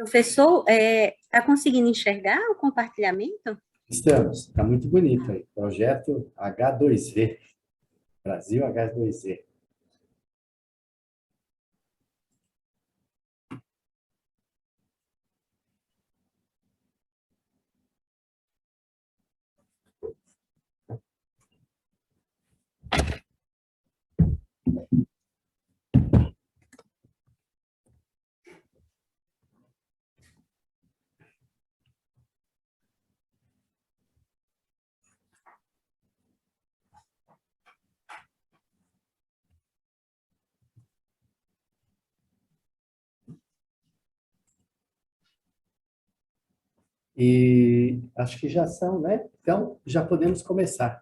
Professor, está conseguindo enxergar o compartilhamento? Estamos, está muito bonito aí. Projeto H2V, Brasil H2V. E acho que já são, né? Então, já podemos começar.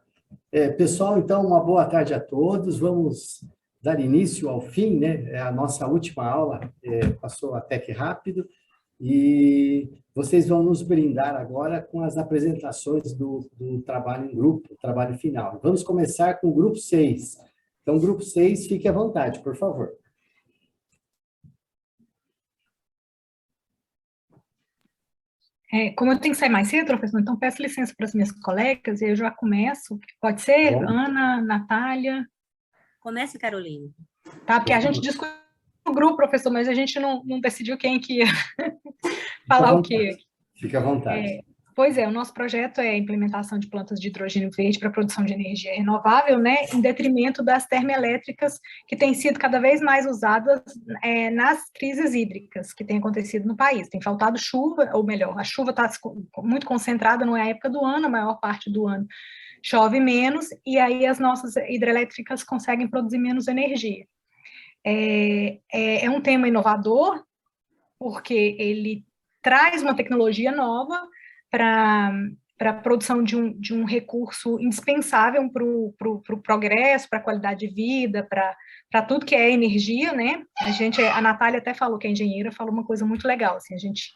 Pessoal, então, uma boa tarde a todos. Vamos dar início ao fim, né? A nossa última aula passou até que rápido. E vocês vão nos brindar agora com as apresentações do trabalho em grupo, o trabalho final. Vamos começar com o grupo 6. Então, grupo 6, fique à vontade, por favor. Como eu tenho que sair mais cedo, professor, então peço licença para as minhas colegas e eu já começo. Pode ser? Bom. Ana, Natália? Comece, Carolina. Tá, porque a gente discutiu no grupo, professor, mas a gente não decidiu quem que ia falar o quê. Fique à vontade. Pois é, o nosso projeto é a implementação de plantas de hidrogênio verde para a produção de energia renovável, né, em detrimento das termoelétricas que têm sido cada vez mais usadas nas crises hídricas que têm acontecido no país. Tem faltado chuva, ou melhor, a chuva está muito concentrada na época do ano, a maior parte do ano chove menos, e aí as nossas hidrelétricas conseguem produzir menos energia. É um tema inovador, porque ele traz uma tecnologia nova para a produção de um recurso indispensável para o progresso, para a qualidade de vida, para tudo que é energia, né? A Natália até falou, que é engenheira, falou uma coisa muito legal, assim, a gente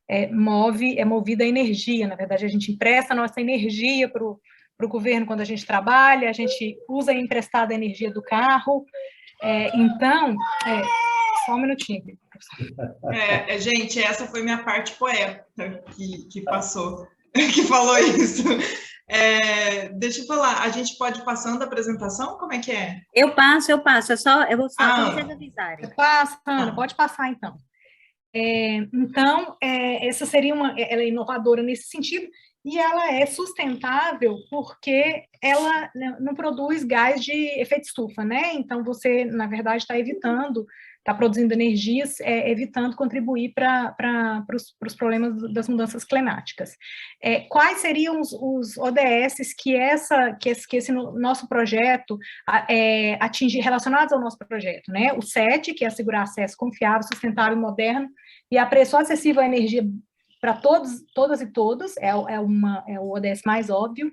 é movida a energia, na verdade, a gente empresta a nossa energia para o governo quando a gente trabalha, a gente usa a emprestada energia do carro, então, só um minutinho, gente, essa foi minha parte poeta que passou, que falou isso. Deixa eu falar, a gente pode ir passando a apresentação? Como é que é? Eu passo, eu vou só quando vocês avisarem. Passa, Ana, pode passar então. Então, essa seria ela é inovadora nesse sentido, e ela é sustentável porque ela não produz gás de efeito estufa, né? Então, você, na verdade, está produzindo energias, evitando contribuir para os problemas das mudanças climáticas. Quais seriam os ODS que esse nosso projeto atinge, relacionados ao nosso projeto, né? O 7, que é assegurar acesso confiável, sustentável e moderno, e a preço acessível à energia para todas e todos, é o ODS mais óbvio.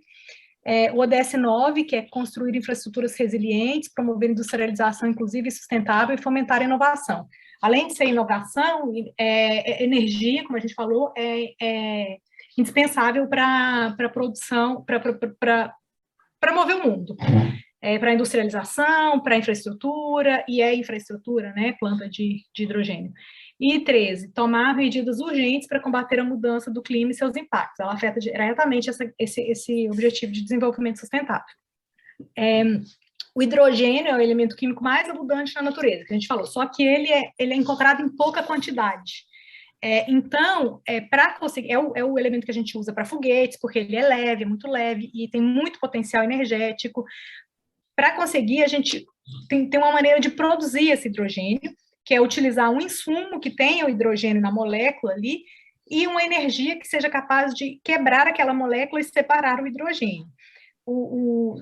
O ODS 9, que é construir infraestruturas resilientes, promover industrialização inclusiva e sustentável e fomentar a inovação. Além de ser inovação, energia, como a gente falou, é indispensável para a produção, para mover o mundo. Para a industrialização, para a infraestrutura, e infraestrutura, né, planta de hidrogênio. E 13, tomar medidas urgentes para combater a mudança do clima e seus impactos. Ela afeta diretamente esse objetivo de desenvolvimento sustentável. O hidrogênio é o elemento químico mais abundante na natureza, que a gente falou, só que ele é encontrado em pouca quantidade. Então, para conseguir, é o elemento que a gente usa para foguetes, porque ele é leve, é muito leve, e tem muito potencial energético. Para conseguir, a gente tem uma maneira de produzir esse hidrogênio, que é utilizar um insumo que tenha o hidrogênio na molécula ali, e uma energia que seja capaz de quebrar aquela molécula e separar o hidrogênio.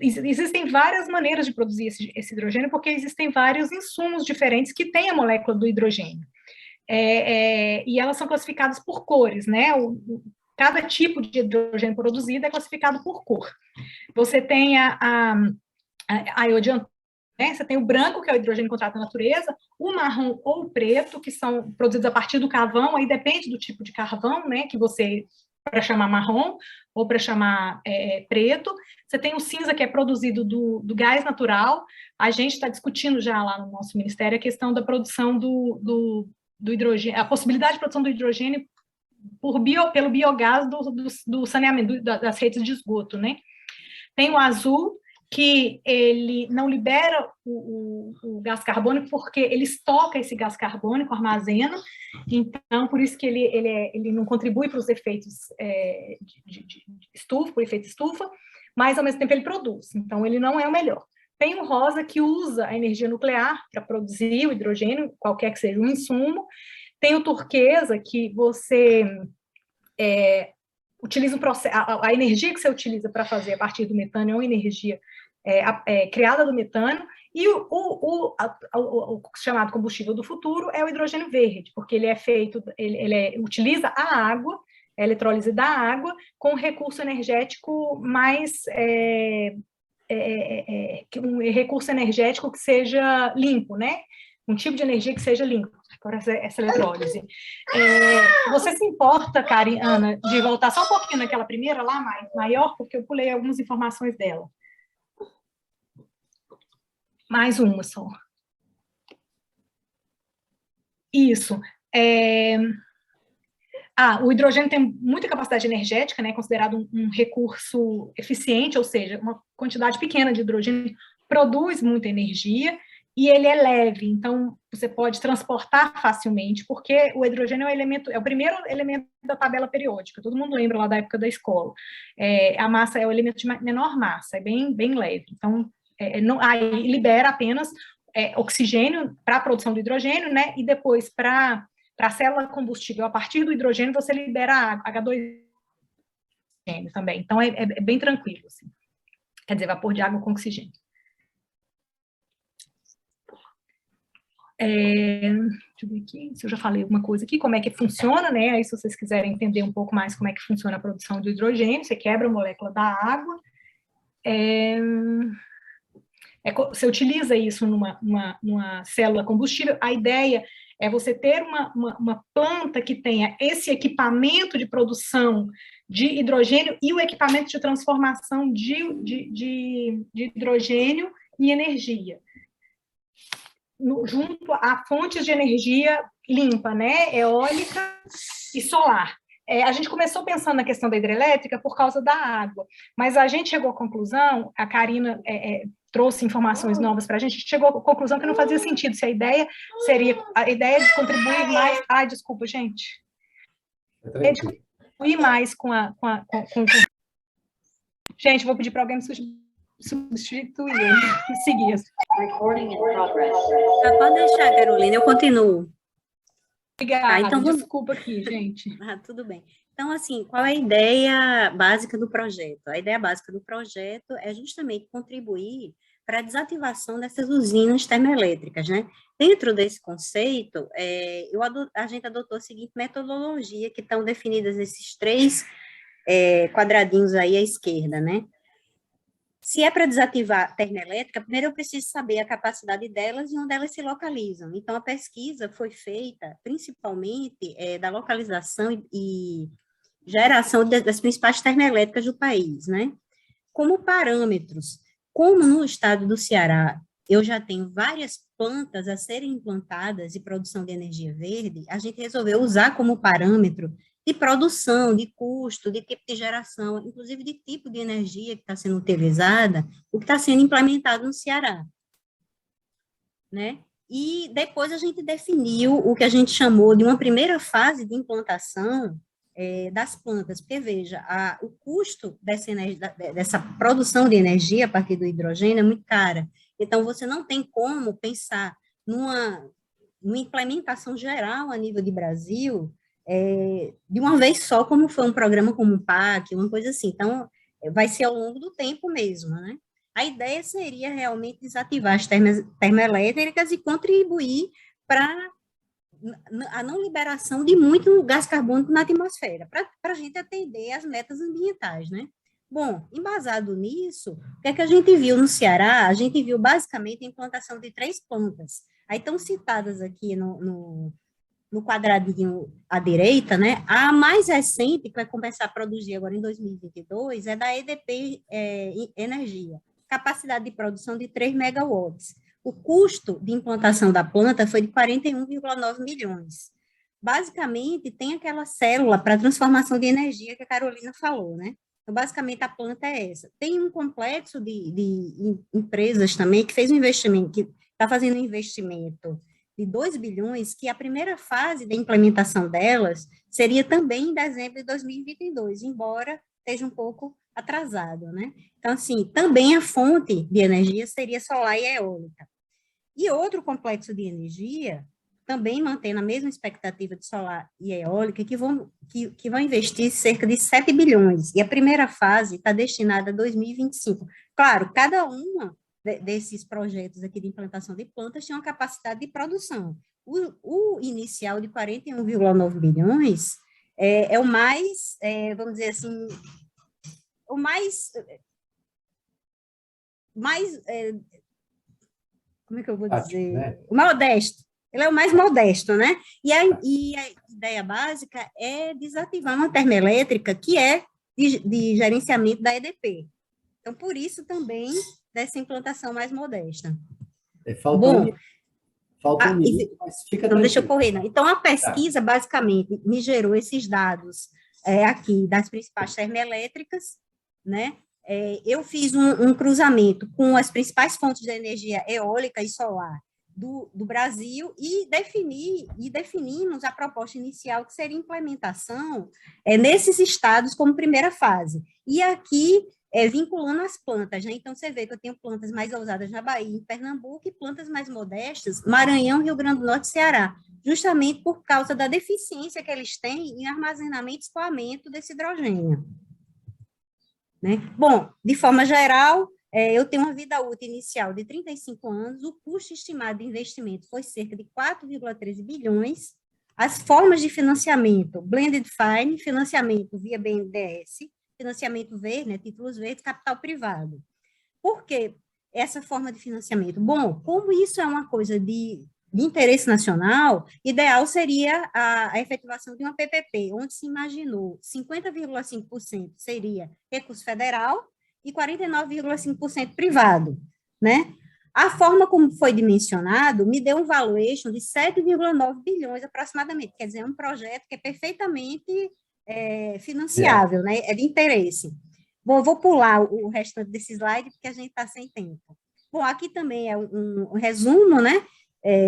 Existem várias maneiras de produzir esse hidrogênio, porque existem vários insumos diferentes que têm a molécula do hidrogênio. E elas são classificadas por cores, né? Cada tipo de hidrogênio produzido é classificado por cor. Você tem eu adianto, né? Você tem o branco, que é o hidrogênio encontrado na natureza, o marrom ou o preto, que são produzidos a partir do carvão, aí depende do tipo de carvão, né, que você, para chamar marrom, ou para chamar preto. Você tem o cinza, que é produzido do gás natural. A gente está discutindo já lá no nosso ministério a questão da produção do do hidrogênio, a possibilidade de produção do hidrogênio pelo biogás do saneamento, das redes de esgoto, né? Tem o azul, que ele não libera o gás carbônico, porque ele estoca esse gás carbônico, armazena, então, por isso que ele não contribui para os efeitos de estufa, por efeito estufa, mas, ao mesmo tempo, ele produz, então, ele não é o melhor. Tem o rosa, que usa a energia nuclear para produzir o hidrogênio, qualquer que seja o insumo. Tem o turquesa, que você utiliza a energia que você utiliza para fazer a partir do metano é uma energia criada do metano, e o chamado combustível do futuro é o hidrogênio verde, porque ele é feito, ele utiliza a água, a eletrólise da água, com recurso energético mais, um recurso energético que seja limpo, né? Um tipo de energia que seja limpo, por essa eletrólise. Você se importa, Ana, de voltar só um pouquinho naquela primeira lá, maior, porque eu pulei algumas informações dela. Mais uma só. Isso. O hidrogênio tem muita capacidade energética, né, considerado um recurso eficiente, ou seja, uma quantidade pequena de hidrogênio produz muita energia, e ele é leve, então você pode transportar facilmente, porque o hidrogênio é o primeiro elemento da tabela periódica, todo mundo lembra lá da época da escola. A massa é o elemento de menor massa, é bem leve, então aí libera apenas oxigênio para a produção do hidrogênio, né, e depois para a célula combustível, a partir do hidrogênio, você libera H2 também, então é bem tranquilo, assim. Quer dizer, vapor de água com oxigênio. Deixa eu ver aqui, se eu já falei alguma coisa aqui, como é que funciona, né? Aí, se vocês quiserem entender um pouco mais como é que funciona a produção do hidrogênio, você quebra a molécula da água, você utiliza isso numa célula combustível. A ideia é você ter uma planta que tenha esse equipamento de produção de hidrogênio e o equipamento de transformação de hidrogênio em energia, junto a fontes de energia limpa, né, eólica e solar. A gente começou pensando na questão da hidrelétrica por causa da água, mas a gente chegou à conclusão, a Karina trouxe informações novas para a gente chegou à conclusão que não fazia sentido, se a ideia seria a ideia de contribuir mais... Ai, desculpa, gente. De contribuir mais com Gente, vou pedir para alguém me substituir e seguir. Pode deixar, Carolina, eu continuo. Obrigada, então, desculpa aqui, gente. Tudo bem. Então, assim, qual é a ideia básica do projeto? A ideia básica do projeto é justamente contribuir para a desativação dessas usinas termoelétricas, né? Dentro desse conceito, a gente adotou a seguinte metodologia, que estão definidas esses 3 quadradinhos aí à esquerda, né? Se é para desativar a termoelétrica, primeiro eu preciso saber a capacidade delas e onde elas se localizam. Então, a pesquisa foi feita principalmente da localização e geração das principais termoelétricas do país, né? Como parâmetros, como no estado do Ceará eu já tenho várias plantas a serem implantadas de produção de energia verde, a gente resolveu usar como parâmetro de produção, de custo, de tipo de geração, inclusive de tipo de energia que está sendo utilizada, o que está sendo implementado no Ceará, né? E depois a gente definiu o que a gente chamou de uma primeira fase de implantação das plantas, porque, veja, o custo dessa produção de energia a partir do hidrogênio é muito cara, então você não tem como pensar numa implementação geral a nível de Brasil, de uma vez só, como foi um programa como o PAC, uma coisa assim. Então, vai ser ao longo do tempo mesmo, né? A ideia seria realmente desativar as termoelétricas e contribuir para a não liberação de muito gás carbônico na atmosfera, para a gente atender às metas ambientais, né? Bom, embasado nisso, o que é que a gente viu no Ceará? A gente viu basicamente a implantação de 3 plantas. Aí estão citadas aqui no quadradinho à direita, né? A mais recente, que vai começar a produzir agora em 2022, é da EDP Energia, capacidade de produção de 3 megawatts. O custo de implantação da planta foi de 41,9 milhões. Basicamente, tem aquela célula para transformação de energia que a Carolina falou, né? Então, basicamente, a planta é essa. Tem um complexo de empresas também que fez um investimento, que está fazendo um investimento de 2 bilhões, que a primeira fase da implementação delas seria também em dezembro de 2022, embora esteja um pouco atrasado, né? Então, assim, também a fonte de energia seria solar e eólica. E outro complexo de energia, também mantendo a mesma expectativa de solar e eólica, que vão investir cerca de 7 bilhões. E a primeira fase está destinada a 2025. Claro, cada uma desses projetos aqui de implantação de plantas tem uma capacidade de produção. O inicial de 41,9 bilhões é o mais, vamos dizer assim, o mais como é que eu vou dizer? Né? Modesto. Ele é o mais modesto, né? E a ideia básica é desativar uma termoelétrica que é de gerenciamento da EDP. Então, por isso também dessa implantação mais modesta. Falta um minuto, mas fica então, deixa eu correr, né? Então, a pesquisa, basicamente, me gerou esses dados aqui das principais termoelétricas, né? Eu fiz um cruzamento com as principais fontes de energia eólica e solar do Brasil e definimos a proposta inicial, que seria implementação nesses estados como primeira fase. E aqui, vinculando as plantas, né? Então, você vê que eu tenho plantas mais ousadas na Bahia, em Pernambuco, e plantas mais modestas, Maranhão, Rio Grande do Norte e Ceará, justamente por causa da deficiência que eles têm em armazenamento e escoamento desse hidrogênio. Né? Bom, de forma geral, eu tenho uma vida útil inicial de 35 anos, o custo estimado de investimento foi cerca de 4,13 bilhões, as formas de financiamento, blended fine, financiamento via BNDES, financiamento verde, né, títulos verdes, capital privado. Por que essa forma de financiamento? Bom, como isso é uma coisa de interesse nacional, ideal seria a efetivação de uma PPP, onde se imaginou 50,5% seria recurso federal e 49,5% privado, né? A forma como foi dimensionado me deu um valuation de 7,9 bilhões aproximadamente, quer dizer, é um projeto que é perfeitamente financiável, né? É de interesse. Bom, eu vou pular o restante desse slide, porque a gente está sem tempo. Bom, aqui também é um resumo, né?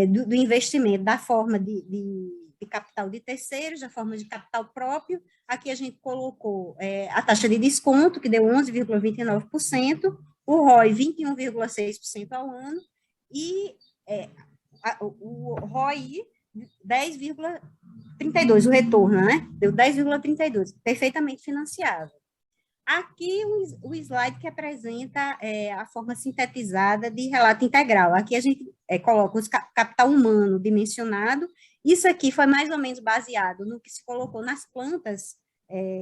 Do investimento, da forma de capital de terceiros, da forma de capital próprio. Aqui a gente colocou a taxa de desconto, que deu 11,29%, o ROI 21,6% ao ano, e o ROI 10,32%, o retorno, né? Deu 10,32%, perfeitamente financiável. Aqui o slide que apresenta a forma sintetizada de relato integral. Aqui a gente coloca o capital humano dimensionado. Isso aqui foi mais ou menos baseado no que se colocou nas plantas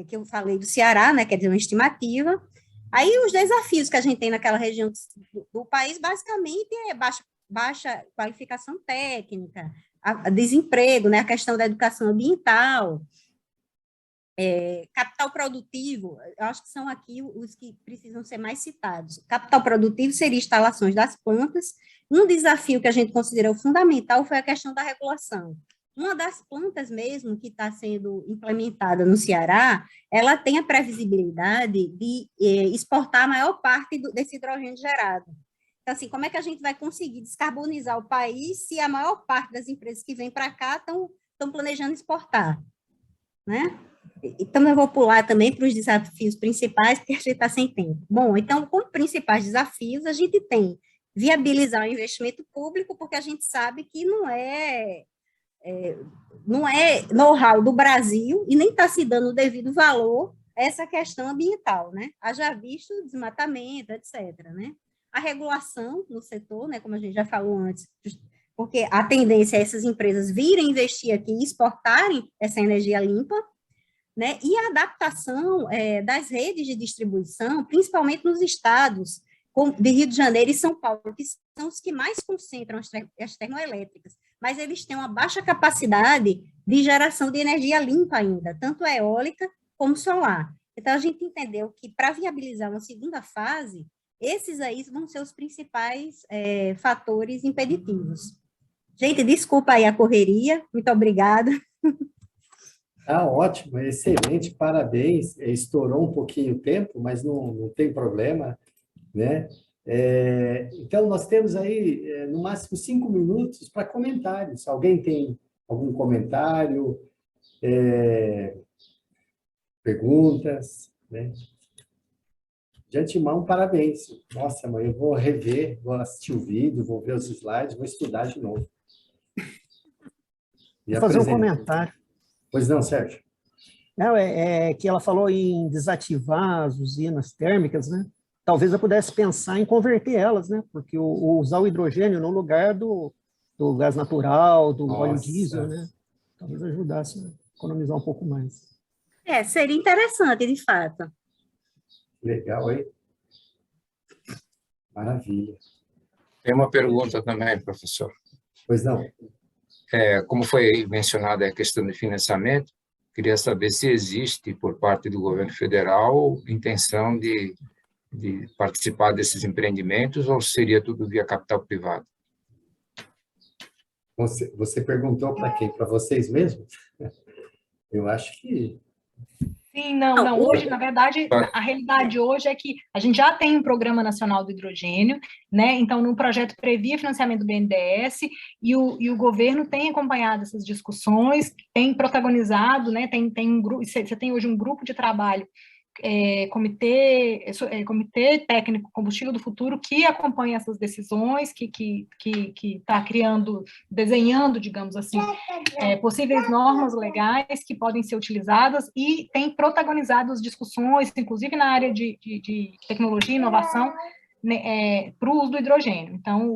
que eu falei do Ceará, né, quer dizer, uma estimativa. Aí os desafios que a gente tem naquela região do país, basicamente, é baixa qualificação técnica, a desemprego, né, a questão da educação ambiental, capital produtivo, eu acho que são aqui os que precisam ser mais citados. Capital produtivo seria instalações das plantas. Um desafio que a gente considerou fundamental foi a questão da regulação. Uma das plantas mesmo que está sendo implementada no Ceará, ela tem a previsibilidade de exportar a maior parte desse hidrogênio gerado. Então, assim, como é que a gente vai conseguir descarbonizar o país se a maior parte das empresas que vêm para cá estão planejando exportar, né? Então, eu vou pular também para os desafios principais, porque a gente está sem tempo. Bom, então, como principais desafios, a gente tem viabilizar o investimento público, porque a gente sabe que não é know-how do Brasil e nem está se dando o devido valor a essa questão ambiental, né? Haja visto desmatamento, etc., né? A regulação no setor, né, como a gente já falou antes, porque a tendência é essas empresas virem investir aqui e exportarem essa energia limpa, né? E a adaptação das redes de distribuição, principalmente nos estados de Rio de Janeiro e São Paulo, que são os que mais concentram as termoelétricas, mas eles têm uma baixa capacidade de geração de energia limpa ainda, tanto eólica como solar. Então, a gente entendeu que, para viabilizar uma segunda fase, Esses aí vão ser os principais fatores impeditivos. Gente, desculpa aí a correria, muito obrigada. Ah, ótimo, excelente, parabéns. Estourou um pouquinho o tempo, mas não tem problema, né? Então, nós temos aí, no máximo, 5 minutos para comentários. Alguém tem algum comentário, perguntas, né? De antemão, parabéns. Nossa, mãe, eu vou rever, vou assistir o vídeo, vou ver os slides, vou estudar de novo. Vou fazer um comentário. Pois não, Sérgio? Não, que ela falou em desativar as usinas térmicas, né? Talvez eu pudesse pensar em converter elas, né? Porque usar o hidrogênio no lugar do gás natural, do óleo diesel, né? Talvez ajudasse a economizar um pouco mais. Seria interessante, de fato. Legal, hein? Maravilha. Tem uma pergunta também, professor. Pois não. Como foi mencionada a questão de financiamento, queria saber se existe, por parte do governo federal, intenção de participar desses empreendimentos ou seria tudo via capital privado? Você perguntou para quem? Para vocês mesmos? Eu acho que... Sim, não. Hoje, na verdade, a realidade hoje é que a gente já tem um Programa Nacional do Hidrogênio, né? Então, no projeto previa financiamento do BNDES e o governo tem acompanhado essas discussões, tem protagonizado, né? Tem um grupo, você tem hoje um grupo de trabalho, Comitê Técnico Combustível do Futuro, que acompanha essas decisões, que está desenhando, digamos assim, possíveis normas legais que podem ser utilizadas e tem protagonizado as discussões, inclusive na área de tecnologia e inovação, né, para o uso do hidrogênio. Então,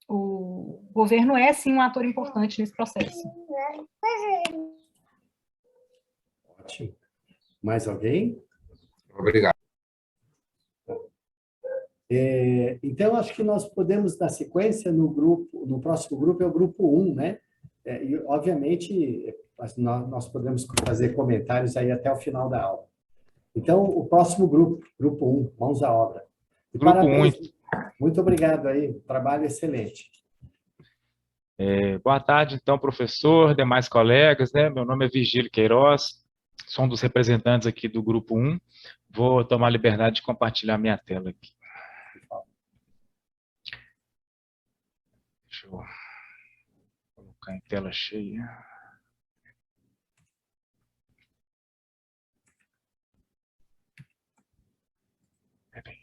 o governo é, sim, um ator importante nesse processo. Ótimo. Mais alguém? Obrigado. Então, acho que nós podemos dar sequência no próximo grupo, é o grupo 1, né? E, obviamente, nós podemos fazer comentários aí até o final da aula. Então, o próximo grupo 1, mãos à obra. E Grupo parabéns, 1. Muito obrigado aí, trabalho excelente. Boa tarde, então, professor, demais colegas, né? Meu nome é Virgílio Queiroz, sou um dos representantes aqui do Grupo 1. Vou tomar a liberdade de compartilhar minha tela aqui. Deixa eu colocar em tela cheia. Peraí.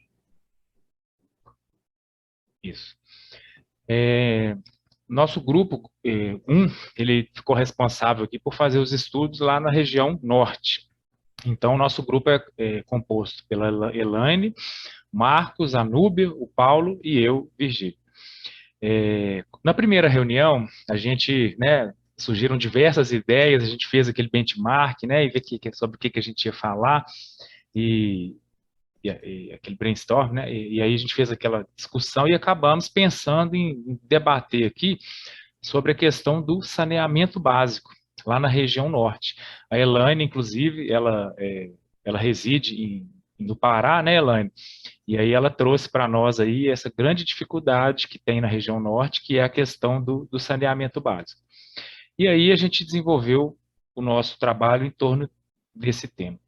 Isso. Nosso grupo 1, ele ficou responsável aqui por fazer os estudos lá na região norte. Então, nosso grupo é composto pela Elaine, Marcos, Anúbia, o Paulo e eu, Virgílio. Na primeira reunião, a gente, né, surgiram diversas ideias, a gente fez aquele benchmark, né, e ver sobre o que a gente ia falar, e aquele brainstorm, né, e aí a gente fez aquela discussão e acabamos pensando em debater aqui sobre a questão do saneamento básico, lá na região norte. A Elaine, inclusive, ela reside no Pará, né, Elaine? E aí ela trouxe para nós aí essa grande dificuldade que tem na região norte, que é a questão do saneamento básico. E aí a gente desenvolveu o nosso trabalho em torno desse tema.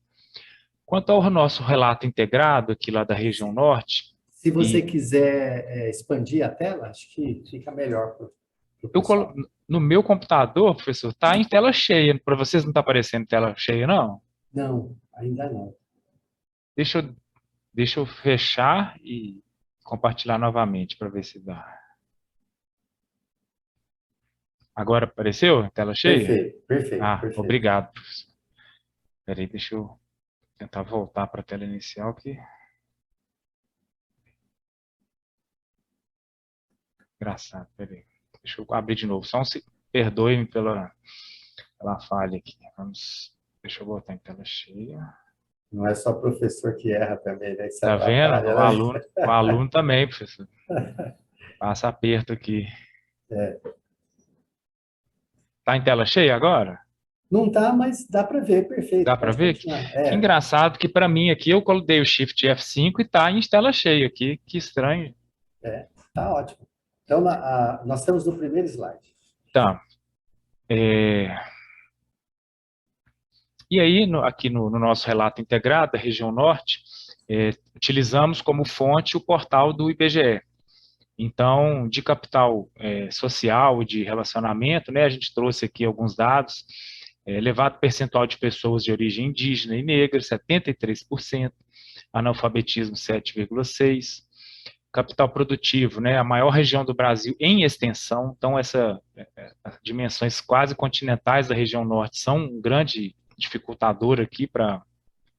Quanto ao nosso relato integrado aqui lá da região norte... Se você quiser expandir a tela, acho que fica melhor para o pessoal. No meu computador, professor, está em tela cheia. Para vocês não está aparecendo tela cheia, não? Não, ainda não. Deixa eu fechar e compartilhar novamente para ver se dá. Agora apareceu tela cheia? Perfeito. Perfeito. Obrigado, professor. Espera aí, deixa eu tentar voltar para a tela inicial aqui. Engraçado, peraí. Deixa eu abrir de novo. Perdoe-me pela falha aqui. Deixa eu botar em tela cheia. Não é só professor que erra também, né? Tá vendo? O aluno também, professor. Passa aperto aqui. Tá em tela cheia agora? Não está, mas dá para ver, perfeito. Dá para Pode ver? continuar. Que engraçado que para mim aqui eu dei o Shift F5 e está em tela cheia aqui. Que estranho. Tá ótimo. Então, nós estamos no primeiro slide. Tá. E aí, aqui no nosso relato integrado da região norte, utilizamos como fonte o portal do IBGE. Então, de capital social, de relacionamento, né, a gente trouxe aqui alguns dados. Elevado percentual de pessoas de origem indígena e negra, 73%, analfabetismo 7,6%, capital produtivo, né, a maior região do Brasil em extensão, então as dimensões quase continentais da região norte são um grande dificultador aqui para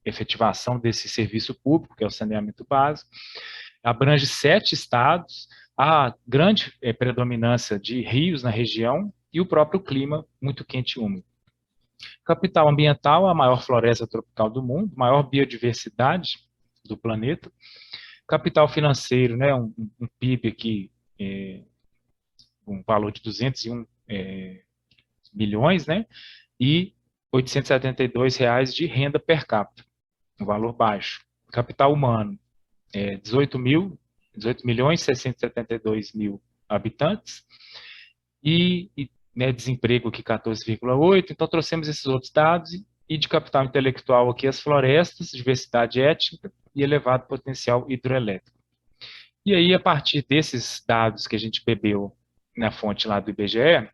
efetivação desse serviço público, que é o saneamento básico. Abrange 7 estados, a grande predominância de rios na região e o próprio clima muito quente e úmido. Capital ambiental, a maior floresta tropical do mundo, maior biodiversidade do planeta. Capital financeiro, né, um PIB aqui, um valor de 201 milhões, né, e R$ 872 de renda per capita, um valor baixo. Capital humano, 18 milhões 672 mil habitantes, e né, desemprego aqui 14,8, então trouxemos esses outros dados, e de capital intelectual aqui as florestas, diversidade étnica e elevado potencial hidroelétrico. E aí, a partir desses dados que a gente bebeu na fonte lá do IBGE,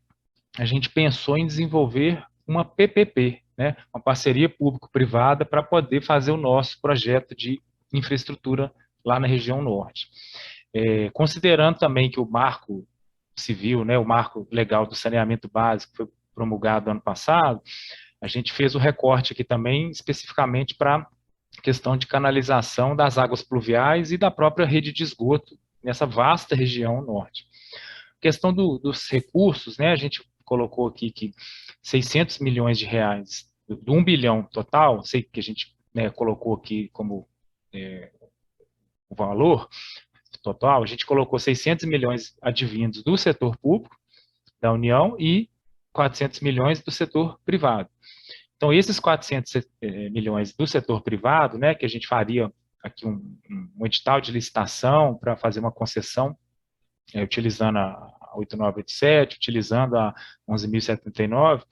a gente pensou em desenvolver uma PPP, né, uma parceria público-privada, para poder fazer o nosso projeto de infraestrutura lá na região norte. Considerando também que o marco civil, né, o marco legal do saneamento básico foi promulgado ano passado, a gente fez o recorte aqui também especificamente para a questão de canalização das águas pluviais e da própria rede de esgoto nessa vasta região norte. Questão dos recursos, né, a gente colocou aqui que 600 milhões de reais, do 1 bilhão total, sei que a gente, né, colocou aqui como o valor total, a gente colocou 600 milhões advindos do setor público da União e 400 milhões do setor privado. Então, esses 400 milhões do setor privado, né, que a gente faria aqui um edital de licitação para fazer uma concessão, utilizando a 8987, utilizando a 11.079,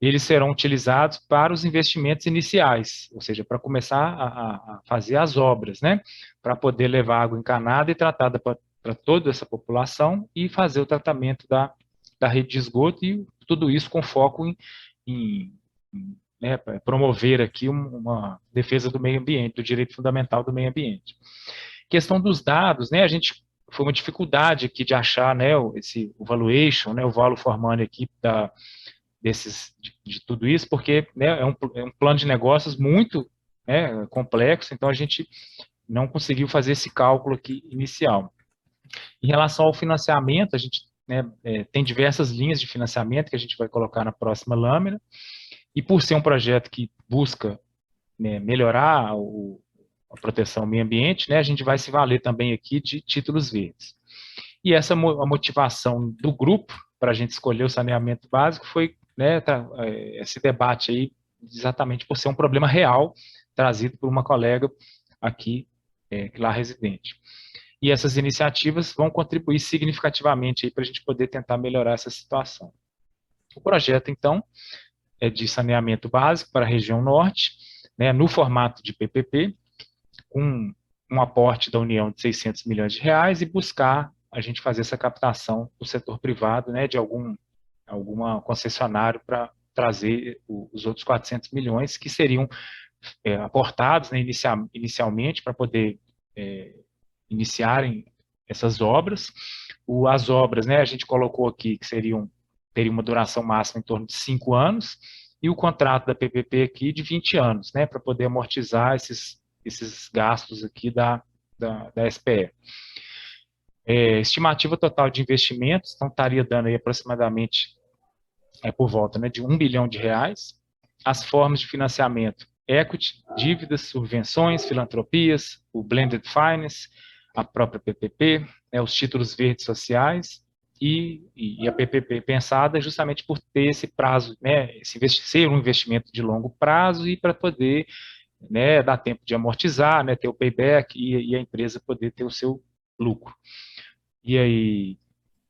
eles serão utilizados para os investimentos iniciais, ou seja, para começar a fazer as obras, né, para poder levar água encanada e tratada para toda essa população e fazer o tratamento da rede de esgoto, e tudo isso com foco em né, promover aqui uma defesa do meio ambiente, do direito fundamental do meio ambiente. Questão dos dados, né, a gente foi uma dificuldade aqui de achar, né, o valuation, né, o value for money aqui de tudo isso, porque, né, é um plano de negócios muito, né, complexo, então a gente não conseguiu fazer esse cálculo aqui inicial. Em relação ao financiamento, a gente, né, tem diversas linhas de financiamento que a gente vai colocar na próxima lâmina, e por ser um projeto que busca, né, melhorar a proteção ao meio ambiente, né, a gente vai se valer também aqui de títulos verdes. E essa a motivação do grupo para a gente escolher o saneamento básico foi, né, esse debate aí, exatamente por ser um problema real trazido por uma colega aqui, lá residente. E essas iniciativas vão contribuir significativamente para a gente poder tentar melhorar essa situação. O projeto, então, é de saneamento básico para a região norte, né, no formato de PPP, com um aporte da União de 600 milhões de reais, e buscar a gente fazer essa captação do setor privado, né, de alguma concessionário para trazer os outros 400 milhões que seriam aportados, né, inicialmente para poder iniciarem essas obras. As obras, né, a gente colocou aqui que teriam uma duração máxima em torno de 5 anos, e o contrato da PPP aqui de 20 anos, né, para poder amortizar esses gastos aqui da SPE. Estimativa total de investimentos, então estaria dando aí aproximadamente por volta, né, de 1 bilhão de reais. As formas de financiamento: equity, dívidas, subvenções, filantropias, o blended finance, a própria PPP, os títulos verdes sociais e a PPP pensada justamente por ter esse prazo, né, ser um investimento de longo prazo e para poder, né, dar tempo de amortizar, né, ter o payback e a empresa poder ter o seu lucro. E aí,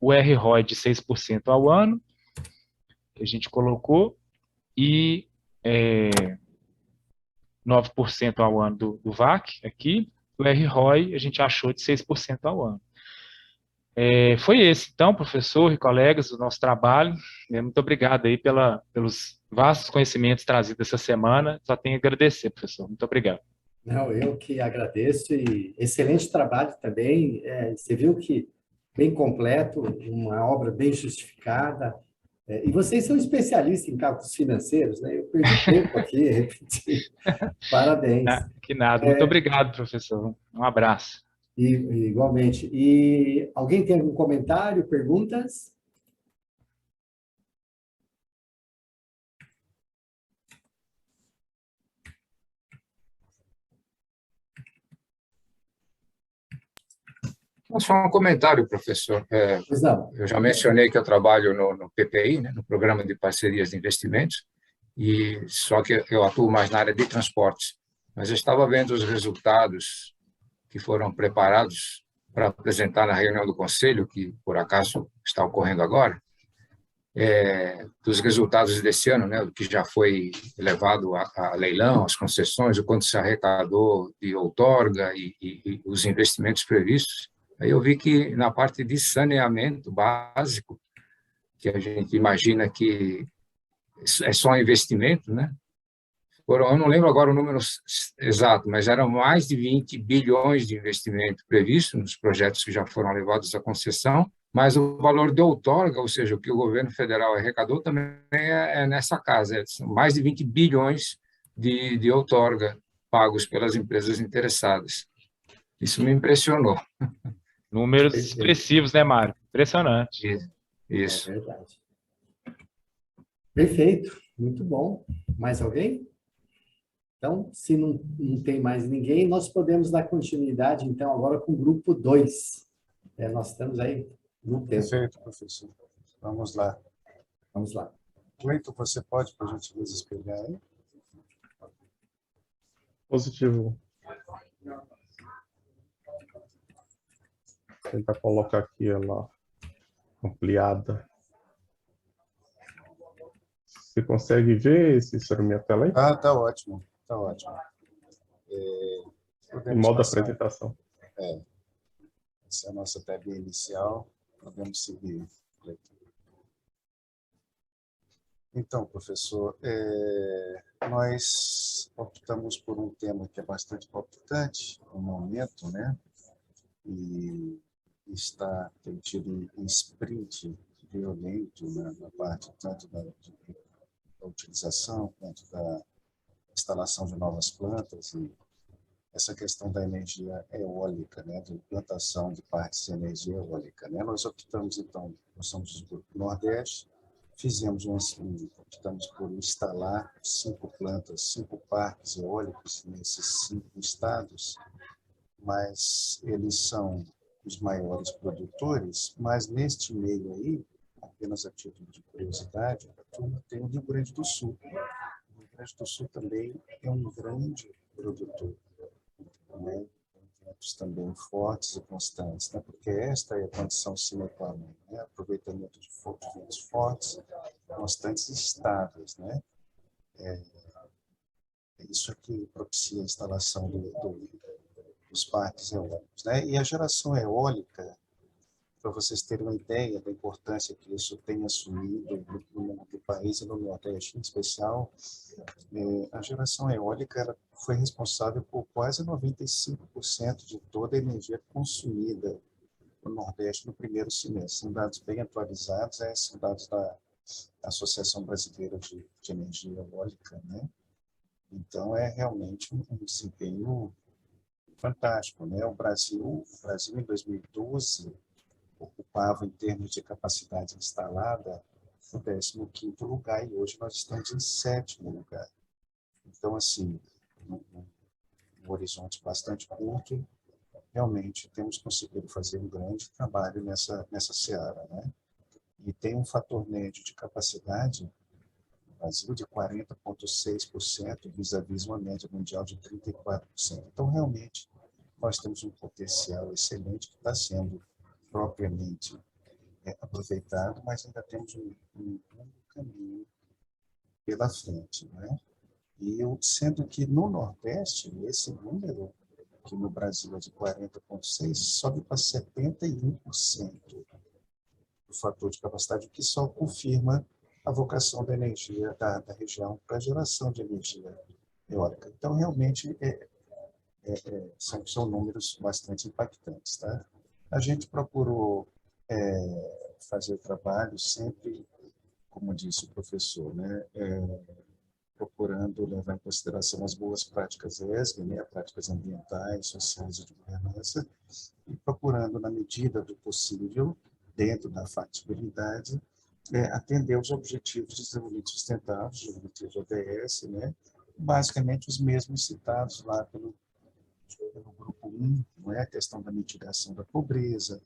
o RROI de 6% ao ano, que a gente colocou, e 9% ao ano do VAC aqui, o RROI a gente achou de 6% ao ano. Foi esse, então, professor e colegas, o nosso trabalho. Muito obrigado aí pelos vastos conhecimentos trazidos essa semana. Só tenho a agradecer, professor. Muito obrigado. Não, eu que agradeço e excelente trabalho também. Você viu que bem completo, uma obra bem justificada. E vocês são especialistas em cálculos financeiros, né? Eu perdi tempo aqui, repetindo. Parabéns. Que nada. Muito obrigado, professor. Um abraço. Igualmente. E alguém tem algum comentário, perguntas? Só um comentário, professor. Pois não. Eu já mencionei que eu trabalho no PPI, né, no Programa de Parcerias de Investimentos, e só que eu atuo mais na área de transportes. Mas eu estava vendo os resultados que foram preparados para apresentar na reunião do Conselho, que por acaso está ocorrendo agora, dos resultados desse ano, né, o que já foi levado a leilão, as concessões, o quanto se arrecadou de outorga e os investimentos previstos. Aí eu vi que na parte de saneamento básico, que a gente imagina que é só investimento, né? Eu não lembro agora o número exato, mas eram mais de 20 bilhões de investimento previsto nos projetos que já foram levados à concessão, mas o valor de outorga, ou seja, o que o governo federal arrecadou, também é nessa casa, são mais de 20 bilhões de outorga pagos pelas empresas interessadas. Isso me impressionou. Números expressivos, né, Mário? Impressionante. Isso. É verdade. Perfeito, muito bom. Mais alguém? Então, se não tem mais ninguém, nós podemos dar continuidade, então, agora com o grupo 2. Nós estamos aí no tempo. Perfeito, professor. Vamos lá. Vamos lá. Cleiton, você pode, por gentileza, espelhar aí? Positivo. Vou tentar colocar aqui ela ampliada. Você consegue ver, Cícero, minha tela aí? Ah, tá ótimo. Tá ótimo. Em modo apresentação. Essa é a nossa tab inicial. Podemos seguir, Cleiton. Então, professor, nós optamos por um tema que é bastante palpitante no momento, né? E tem tido um sprint violento, né, na parte tanto da utilização quanto da instalação de novas plantas e essa questão da energia eólica, né, de implantação de parques de energia eólica, né? Nós optamos, então, nós somos do Grupo Nordeste, optamos por instalar 5 plantas, 5 parques eólicos nesses 5 estados, mas eles são os maiores produtores, mas neste meio aí, apenas a título de curiosidade, a turma tem o Rio Grande do Sul. O Rio Grande do Sul também é um grande produtor, né? Ventos também fortes e constantes, né? Porque esta é a condição sine qua non, né? Aproveitamento de ventos fortes, constantes e estáveis, né? É isso que propicia a instalação dos parques eólicos, né? E a geração eólica, para vocês terem uma ideia da importância que isso tem assumido no país e no Nordeste em especial, a geração eólica ela foi responsável por quase 95% de toda a energia consumida no Nordeste no primeiro semestre. São dados bem atualizados, são dados da Associação Brasileira de Energia Eólica, né? Então, é realmente um desempenho fantástico, né? O Brasil em 2012 ocupava, em termos de capacidade instalada, o 15º lugar e hoje nós estamos em 7º lugar. Então, assim, um horizonte bastante curto, realmente temos conseguido fazer um grande trabalho nessa seara, né? E tem um fator médio de capacidade no Brasil de 40,6% vis-à-vis uma média mundial de 34%. Então, realmente, nós temos um potencial excelente que está sendo propriamente aproveitado, mas ainda temos um longo caminho pela frente, né? E sendo que no Nordeste, esse número, que no Brasil é de 40,6%, sobe para 71% do fator de capacidade, o que só confirma a vocação da energia da região para a geração de energia eólica. Então, realmente, são números bastante impactantes. Tá? A gente procurou fazer o trabalho sempre, como disse o professor, né? Procurando levar em consideração as boas práticas ESG, né? Práticas ambientais, sociais e de governança, e procurando, na medida do possível, dentro da factibilidade, atender os Objetivos de Desenvolvimento Sustentável, os Objetivos ODS, né? Basicamente os mesmos citados lá pelo grupo 1, não é? A questão da mitigação da pobreza,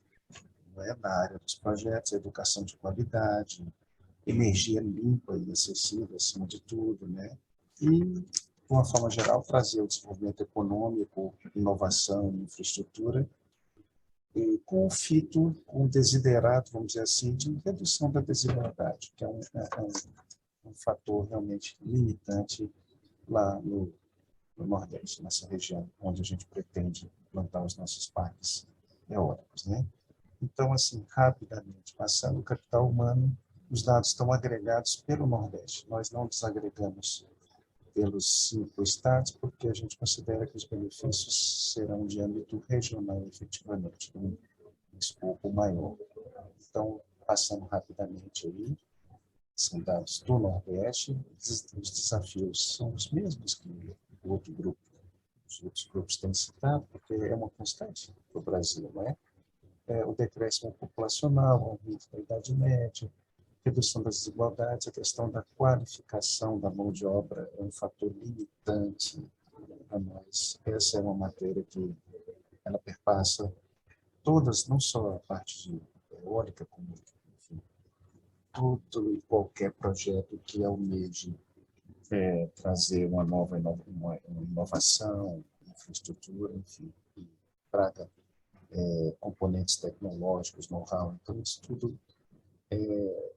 não é? Na área dos projetos, a educação de qualidade, energia limpa e acessível, acima de tudo, né? E, de uma forma geral, trazer o desenvolvimento econômico, inovação e infraestrutura, e com o desiderato, vamos dizer assim, de redução da desigualdade, que é um fator realmente limitante lá no Nordeste, nessa região onde a gente pretende plantar os nossos parques eólicos, né? Então, assim, rapidamente, passando o capital humano, os dados estão agregados pelo Nordeste. Nós não desagregamos pelos 5 estados, porque a gente considera que os benefícios serão de âmbito regional, efetivamente, um escopo maior. Então, passando rapidamente aí, são dados do Nordeste, os desafios são os mesmos que o outro grupo, os outros grupos têm citado, porque é uma constante do Brasil, não é? O decréscimo populacional, o aumento da idade média, redução das desigualdades, a questão da qualificação da mão de obra é um fator limitante para nós. Essa é uma matéria que ela perpassa todas, não só a parte de eólica, como, enfim, todo e qualquer projeto que almeje trazer uma inovação, infraestrutura, enfim, e traga componentes tecnológicos, know-how. Então, isso tudo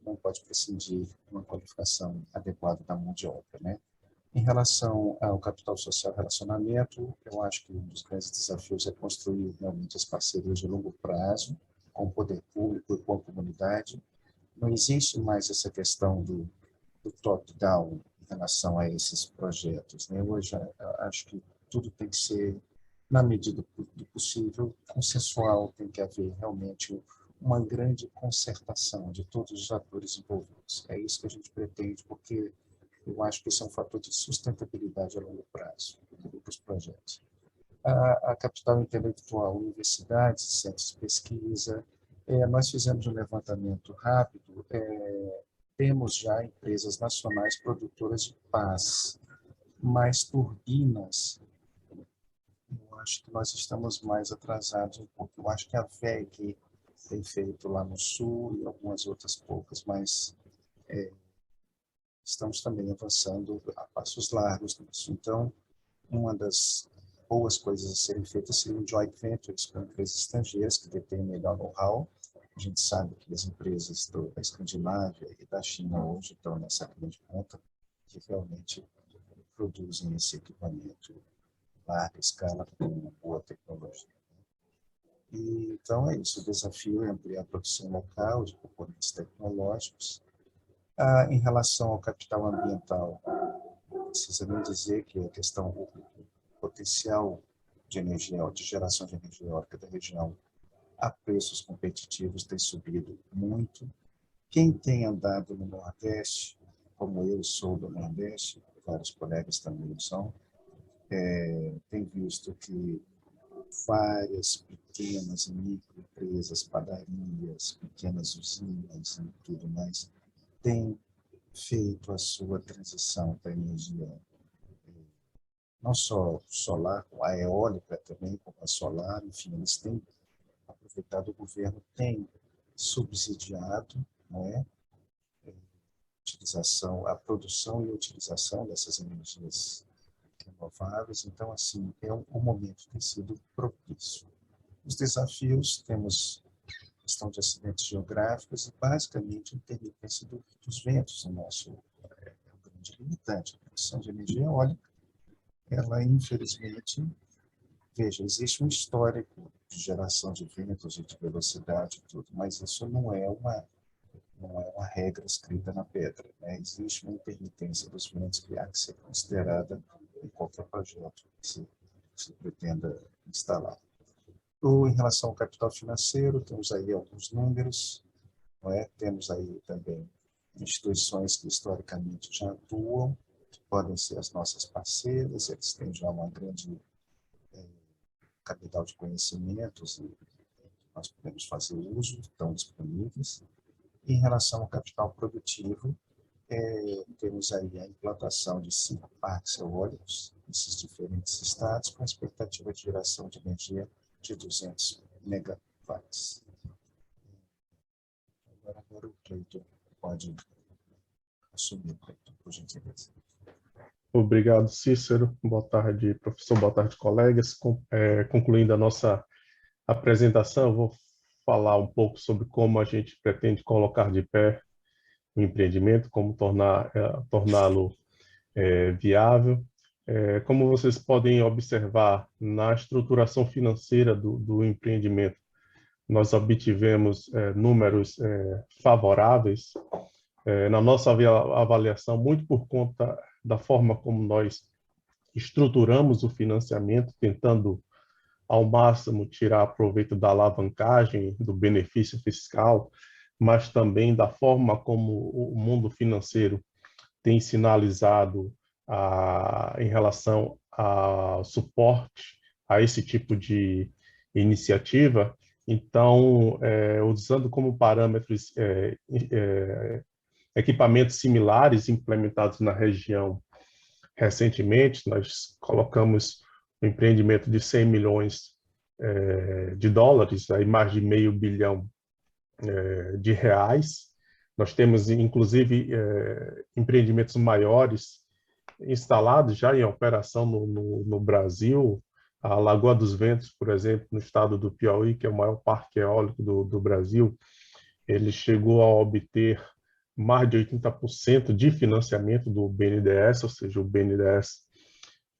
não pode prescindir de uma qualificação adequada da mão de obra, né? Em relação ao capital social e relacionamento, eu acho que um dos grandes desafios é construir realmente as parcerias de longo prazo com o poder público e com a comunidade. Não existe mais essa questão do top-down em relação a esses projetos, né? Hoje, acho que tudo tem que ser, na medida do possível, consensual, tem que haver realmente uma grande concertação de todos os atores envolvidos. É isso que a gente pretende, porque eu acho que esse é um fator de sustentabilidade a longo prazo dos projetos. A capital intelectual, universidades, centros de pesquisa, nós fizemos um levantamento rápido, temos já empresas nacionais produtoras de pás, mas turbinas, eu acho que nós estamos mais atrasados um pouco. Eu acho que a VEG tem feito lá no Sul e algumas outras poucas, mas estamos também avançando a passos largos nisso. Então, uma das boas coisas a serem feitas seriam joint ventures com empresas estrangeiras que detêm melhor know-how. A gente sabe que as empresas da Escandinávia e da China hoje estão nessa grande ponta, que realmente produzem esse equipamento em larga escala com uma boa tecnologia. E, então, é isso. O desafio é ampliar a produção local de componentes tecnológicos. Em relação ao capital ambiental, precisa nem dizer que a questão do potencial de energia, de geração de energia eólica da região a preços competitivos tem subido muito. Quem tem andado no Nordeste, como eu sou do Nordeste, vários colegas também são, tem visto que várias pequenas e microempresas, padarias, pequenas usinas e tudo mais, têm feito a sua transição para energia não só solar, a eólica também, como a solar, enfim, eles têm aproveitado, o governo tem subsidiado, não é, a produção e a utilização dessas energias renováveis. Então, assim, o momento tem sido propício. Os desafios, temos questão de acidentes geográficos e, basicamente, a intermitência dos ventos. O nosso é um grande limitante. A produção de energia eólica, ela, infelizmente, veja, existe um histórico de geração de ventos e de velocidade e tudo, mas isso não é uma regra escrita na pedra, né? Existe uma intermitência dos ventos que há que ser considerada em qualquer projeto que se pretenda instalar. Em relação ao capital financeiro, temos aí alguns números, não é? Temos aí também instituições que historicamente já atuam, que podem ser as nossas parceiras, eles têm já uma grande capital de conhecimentos e nós podemos fazer uso, estão disponíveis. Em relação ao capital produtivo, temos aí a implantação de 5 parques eólicos nesses diferentes estados, com a expectativa de geração de energia de 200 megawatts. Agora o Cleiton pode assumir, Cleiton, por gentileza. Obrigado, Cícero. Boa tarde, professor. Boa tarde, colegas. Concluindo a nossa apresentação, eu vou falar um pouco sobre como a gente pretende colocar de pé o empreendimento, como torná-lo viável. Como vocês podem observar, na estruturação financeira do empreendimento, nós obtivemos números favoráveis na nossa avaliação, muito por conta da forma como nós estruturamos o financiamento, tentando ao máximo tirar proveito da alavancagem, do benefício fiscal, mas também da forma como o mundo financeiro tem sinalizado em relação ao suporte a esse tipo de iniciativa. Então, usando como parâmetros equipamentos similares implementados na região recentemente, nós colocamos um empreendimento de 100 milhões de dólares, aí mais de meio bilhão de reais. Nós temos, inclusive, empreendimentos maiores instalados já em operação no Brasil. A Lagoa dos Ventos, por exemplo, no estado do Piauí, que é o maior parque eólico do Brasil, ele chegou a obter mais de 80% de financiamento do BNDES, ou seja, o BNDES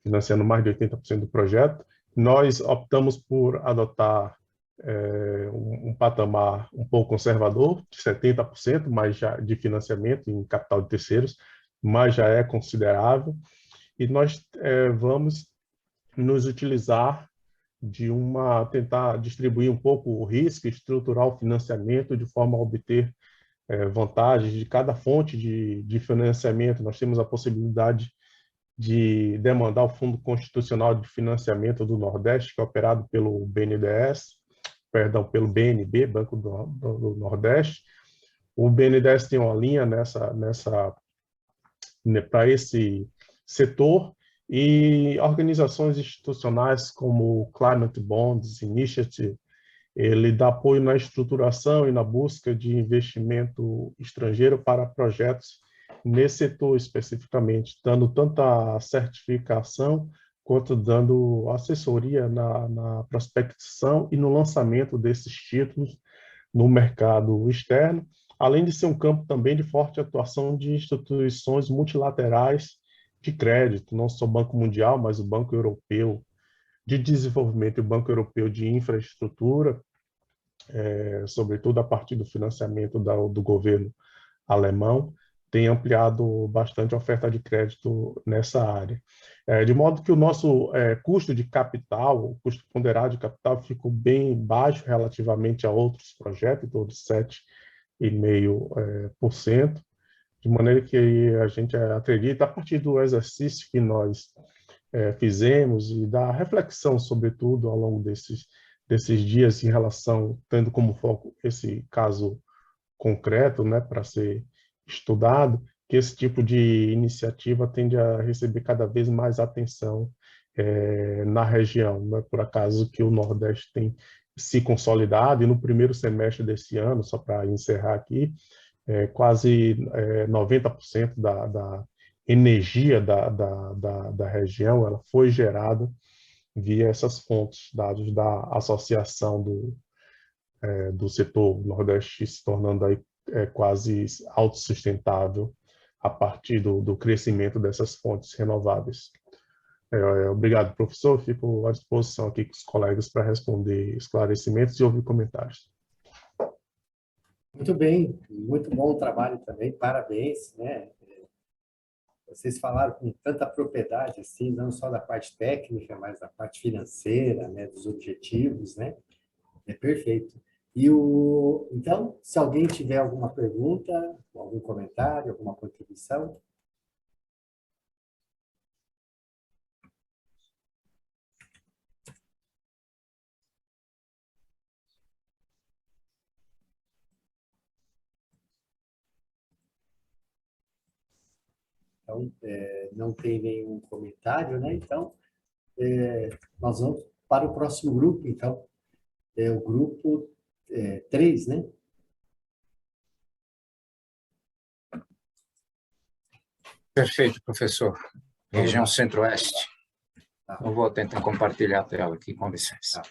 financiando mais de 80% do projeto. Nós optamos por adotar um patamar um pouco conservador, de 70%, mas já de financiamento em capital de terceiros, mas já é considerável. E nós vamos nos utilizar tentar distribuir um pouco o risco, estruturar o financiamento de forma a obter vantagens de cada fonte de financiamento. Nós temos a possibilidade de demandar o Fundo Constitucional de Financiamento do Nordeste, que é operado pelo pelo BNB, Banco do Nordeste. O BNDES tem uma linha para esse setor, e organizações institucionais como o Climate Bonds Initiative, ele dá apoio na estruturação e na busca de investimento estrangeiro para projetos nesse setor especificamente, dando tanto a certificação quanto dando assessoria na prospecção e no lançamento desses títulos no mercado externo, além de ser um campo também de forte atuação de instituições multilaterais de crédito, não só o Banco Mundial, mas o Banco Europeu de Desenvolvimento e o Banco Europeu de Infraestrutura, sobretudo a partir do financiamento do governo alemão, tem ampliado bastante a oferta de crédito nessa área. De modo que o nosso custo de capital, o custo ponderado de capital, ficou bem baixo relativamente a outros projetos, em torno de 7,5%, de maneira que a gente acredita, a partir do exercício que nós fizemos e da reflexão, sobretudo, ao longo desses dias em relação, tendo como foco esse caso concreto, né, para ser estudado, que esse tipo de iniciativa tende a receber cada vez mais atenção na região. Não é por acaso que o Nordeste tem se consolidado, e no primeiro semestre desse ano, só para encerrar aqui, quase 90% da energia da região ela foi gerada via essas fontes, dados da associação do setor Nordeste se tornando aí quase autossustentável a partir do crescimento dessas fontes renováveis. Obrigado, professor. Fico à disposição aqui com os colegas para responder esclarecimentos e ouvir comentários. Muito bem, muito bom o trabalho também, parabéns, né? Vocês falaram com tanta propriedade, assim, não só da parte técnica, mas da parte financeira, né, dos objetivos, né? É perfeito. Então, se alguém tiver alguma pergunta, algum comentário, alguma contribuição. Então, não tem nenhum comentário, né? Então, nós vamos para o próximo grupo, então. É o grupo 3, né? Perfeito, professor. Região Centro-Oeste. Tá. Eu vou tentar compartilhar a tela aqui, com licença. Tá.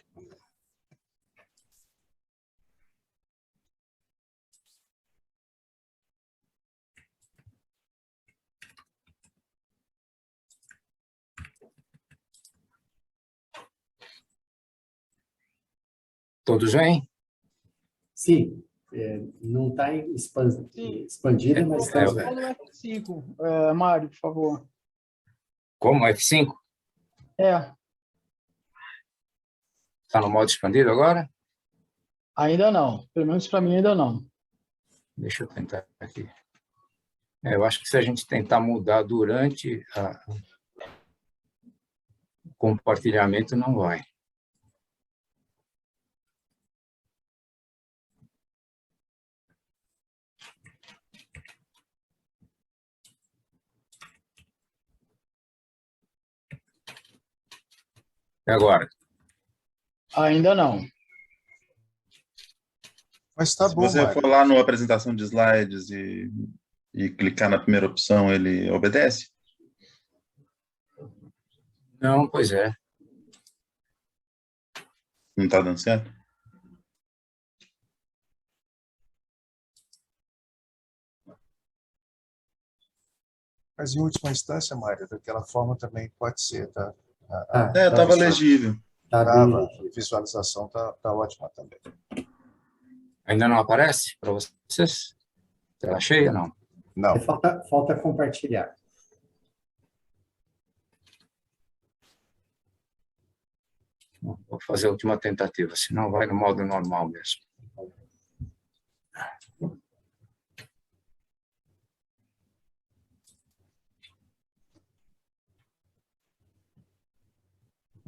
Todos bem? Sim, não está expandida, mas está. Fala no F5, Mário, por favor. Como? F5? Está no modo expandido agora? Ainda não. Pelo menos para mim ainda não. Deixa eu tentar aqui. Eu acho que se a gente tentar mudar durante o compartilhamento, não vai. E agora? Ainda não. Mas está bom, Se você for lá na apresentação de slides e clicar na primeira opção, ele obedece? Não, pois é. Não está dando certo? Mas, em última instância, Mário, daquela forma também pode ser, tá? Estava legível. A visualização está ótima também. Ainda não aparece para vocês? Tela cheia, não? Não. Falta compartilhar. Vou fazer a última tentativa, senão vai no modo normal mesmo.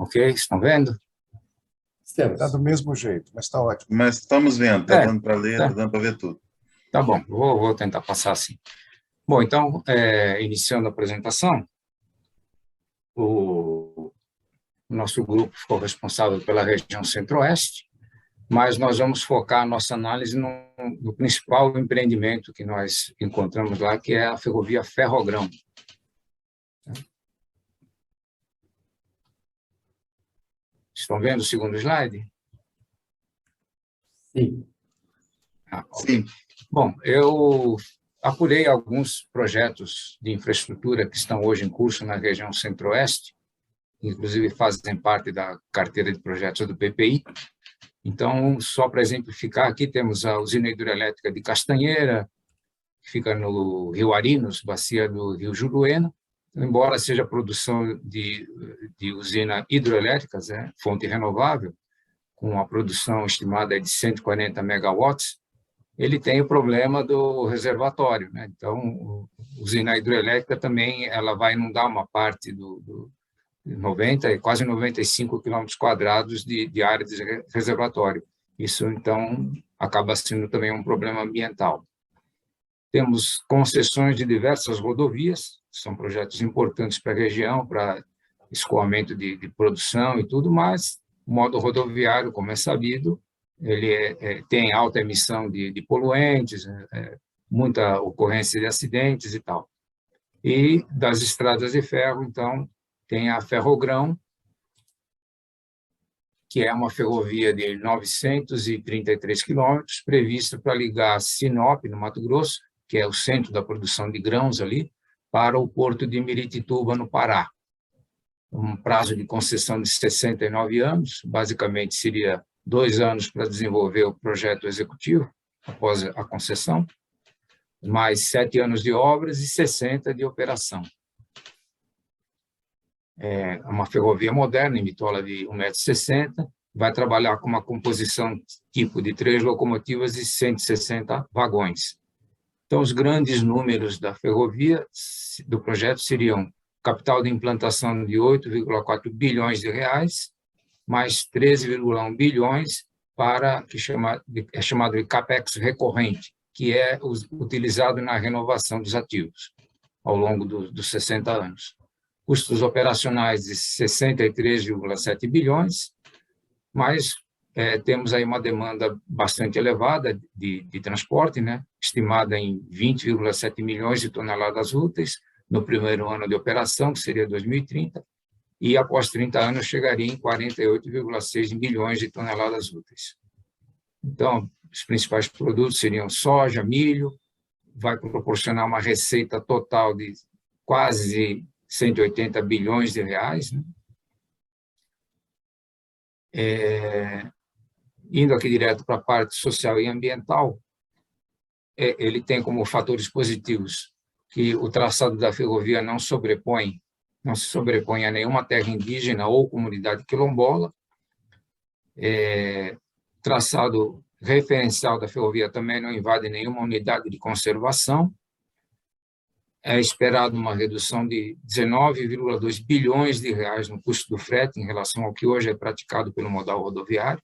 Ok, estão vendo? Está do mesmo jeito, mas está ótimo. Mas estamos vendo, está dando para ler, está dando para ver tudo. Tá bom, vou tentar passar assim. Bom, então, iniciando a apresentação, o nosso grupo ficou responsável pela região Centro-Oeste, mas nós vamos focar a nossa análise no principal empreendimento que nós encontramos lá, que é a ferrovia Ferrogrão. Estão vendo o segundo slide? Sim. Sim. Bom, eu apurei alguns projetos de infraestrutura que estão hoje em curso na região Centro-Oeste, inclusive fazem parte da carteira de projetos do PPI. Então, só para exemplificar, aqui temos a usina hidrelétrica de Castanheira, que fica no Rio Arinos, bacia do Rio Juruena. Embora seja produção de usina hidrelétrica, fonte renovável, com a produção estimada de 140 megawatts, ele tem o problema do reservatório, né? Então, a usina hidrelétrica também ela vai inundar uma parte do 90 e quase 95 quilômetros quadrados de área de reservatório. Isso, então, acaba sendo também um problema ambiental. Temos concessões de diversas rodovias, são projetos importantes para a região, para escoamento de produção e tudo, mas o modo rodoviário, como é sabido, ele tem alta emissão de poluentes, muita ocorrência de acidentes e tal. E das estradas de ferro, então, tem a Ferrogrão, que é uma ferrovia de 933 quilômetros, prevista para ligar Sinop, no Mato Grosso, que é o centro da produção de grãos ali, para o porto de Miritituba, no Pará. Um prazo de concessão de 69 anos, basicamente seria 2 anos para desenvolver o projeto executivo, após a concessão, mais 7 anos de obras e 60 de operação. É uma ferrovia moderna, em bitola de 1,60 m, vai trabalhar com uma composição tipo de 3 locomotivas e 160 vagões. Então, os grandes números da ferrovia, do projeto, seriam capital de implantação de 8,4 bilhões de reais, mais 13,1 bilhões para que é chamado de CAPEX recorrente, que é utilizado na renovação dos ativos ao longo dos 60 anos. Custos operacionais de 63,7 bilhões, mas temos aí uma demanda bastante elevada de transporte, né? Estimada em 20,7 milhões de toneladas úteis no primeiro ano de operação, que seria 2030, e após 30 anos chegaria em 48,6 milhões de toneladas úteis. Então, os principais produtos seriam soja, milho, vai proporcionar uma receita total de quase 180 bilhões de reais, né? Indo aqui direto para a parte social e ambiental, ele tem como fatores positivos que o traçado da ferrovia não se sobrepõe a nenhuma terra indígena ou comunidade quilombola. Traçado referencial da ferrovia também não invade nenhuma unidade de conservação. É esperado uma redução de 19,2 bilhões de reais no custo do frete em relação ao que hoje é praticado pelo modal rodoviário.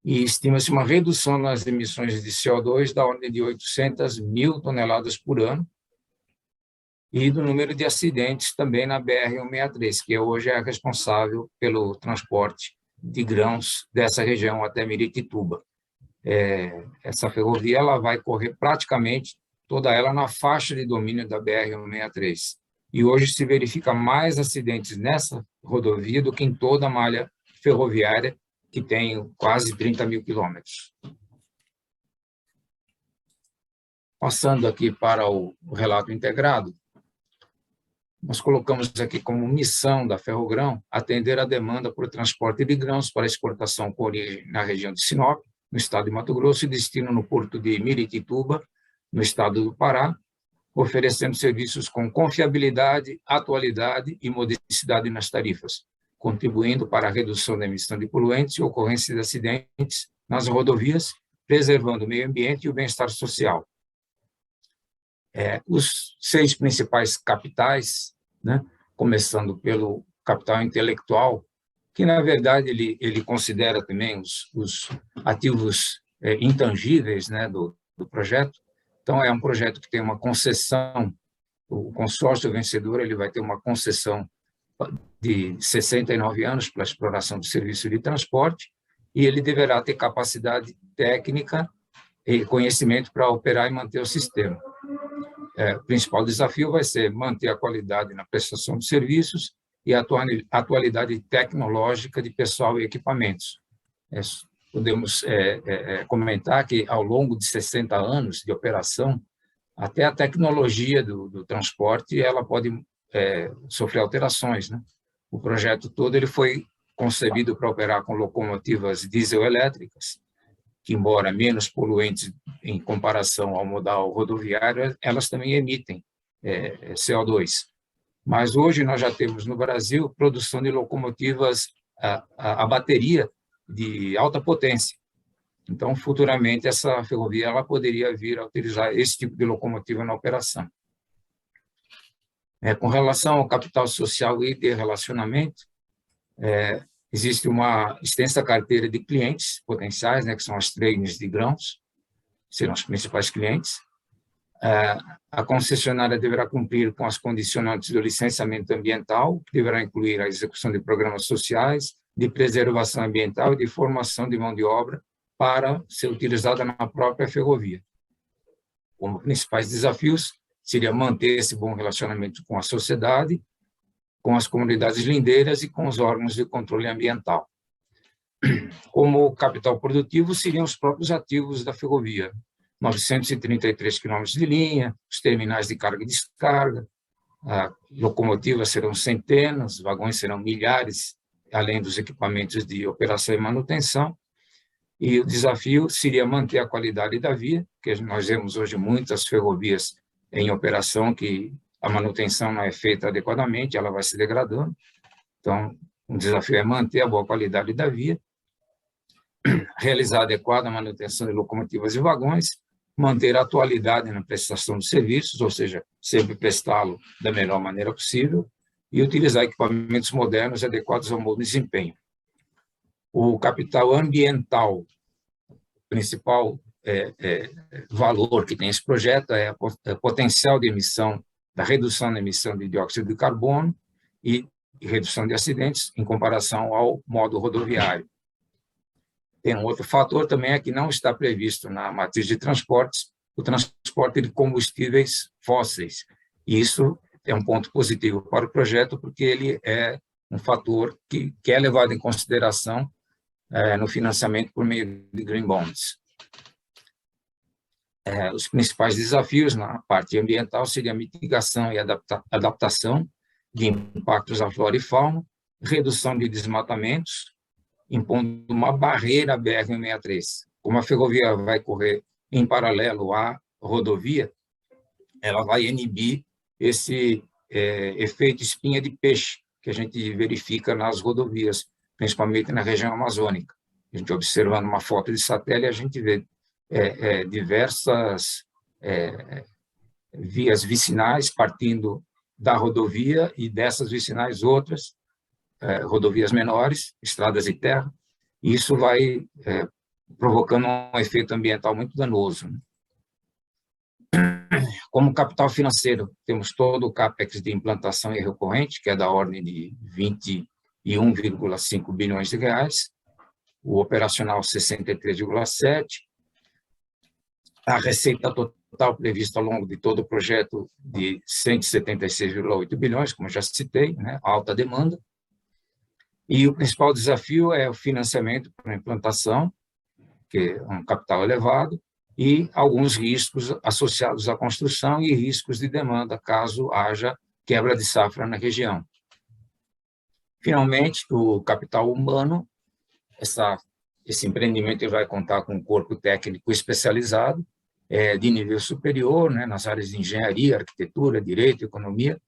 E estima-se uma redução nas emissões de CO2 da ordem de 800 mil toneladas por ano e do número de acidentes também na BR-163, que hoje é responsável pelo transporte de grãos dessa região até Miritituba. Essa ferrovia ela vai correr praticamente toda ela na faixa de domínio da BR-163. E hoje se verifica mais acidentes nessa rodovia do que em toda a malha ferroviária, que tem quase 30 mil quilômetros. Passando aqui para o relato integrado, nós colocamos aqui como missão da Ferrogrão atender a demanda por transporte de grãos para exportação com origem na região de Sinop, no estado de Mato Grosso, e destino no porto de Miritituba, no estado do Pará, oferecendo serviços com confiabilidade, atualidade e modicidade nas tarifas, contribuindo para a redução da emissão de poluentes e ocorrência de acidentes nas rodovias, preservando o meio ambiente e o bem-estar social. Os 6 principais capitais, né, começando pelo capital intelectual, que, na verdade, ele considera também os ativos intangíveis, né, do projeto. Então, é um projeto que tem uma concessão, o consórcio vencedor ele vai ter uma concessão de 69 anos para a exploração do serviço de transporte, e ele deverá ter capacidade técnica e conhecimento para operar e manter o sistema. O principal desafio vai ser manter a qualidade na prestação de serviços e a atualidade tecnológica de pessoal e equipamentos. Podemos comentar que, ao longo de 60 anos de operação, até a tecnologia do transporte ela pode sofrer alterações, né? O projeto todo ele foi concebido para operar com locomotivas diesel-elétricas, que, embora menos poluentes em comparação ao modal rodoviário, elas também emitem CO2. Mas hoje nós já temos no Brasil produção de locomotivas a bateria de alta potência. Então, futuramente, essa ferrovia ela poderia vir a utilizar esse tipo de locomotiva na operação. Com relação ao capital social e de relacionamento, existe uma extensa carteira de clientes potenciais, né, que são as tradings de grãos, serão os principais clientes, A concessionária deverá cumprir com as condicionantes do licenciamento ambiental, que deverá incluir a execução de programas sociais, de preservação ambiental e de formação de mão de obra para ser utilizada na própria ferrovia. Como principais desafios, seria manter esse bom relacionamento com a sociedade, com as comunidades lindeiras e com os órgãos de controle ambiental. Como capital produtivo, seriam os próprios ativos da ferrovia, 933 quilômetros de linha, os terminais de carga e descarga, locomotivas serão centenas, vagões serão milhares, além dos equipamentos de operação e manutenção, e o desafio seria manter a qualidade da via, porque nós vemos hoje muitas ferrovias em operação que a manutenção não é feita adequadamente, ela vai se degradando. Então, o desafio é manter a boa qualidade da via, realizar a adequada manutenção de locomotivas e vagões, manter a atualidade na prestação de serviços, ou seja, sempre prestá-lo da melhor maneira possível, e utilizar equipamentos modernos adequados ao modo de desempenho. O capital ambiental, o principal valor que tem esse projeto é o potencial de emissão, da redução da emissão de dióxido de carbono e redução de acidentes em comparação ao modo rodoviário. Tem um outro fator também é que não está previsto na matriz de transportes o transporte de combustíveis fósseis. E isso é um ponto positivo para o projeto, porque ele é um fator que é levado em consideração no financiamento por meio de green bonds. Os principais desafios na parte ambiental seriam a mitigação e adaptação de impactos à flora e fauna, redução de desmatamentos, impondo uma barreira BR-163. Como a ferrovia vai correr em paralelo à rodovia, ela vai inibir esse efeito espinha de peixe que a gente verifica nas rodovias, principalmente na região amazônica. A gente observando uma foto de satélite, a gente vê diversas vias vicinais partindo da rodovia e dessas vicinais outras, rodovias menores, estradas de terra, e isso vai provocando um efeito ambiental muito danoso. Como capital financeiro, temos todo o CAPEX de implantação e recorrente, que é da ordem de 21,5 bilhões de reais, o operacional 63,7, a receita total prevista ao longo de todo o projeto de 176,8 bilhões, como já citei, né, alta demanda. E o principal desafio é o financiamento para a implantação, que é um capital elevado, e alguns riscos associados à construção e riscos de demanda, caso haja quebra de safra na região. Finalmente, o capital humano, esse empreendimento vai contar com um corpo técnico especializado, de nível superior, né, nas áreas de engenharia, arquitetura, direito, economia,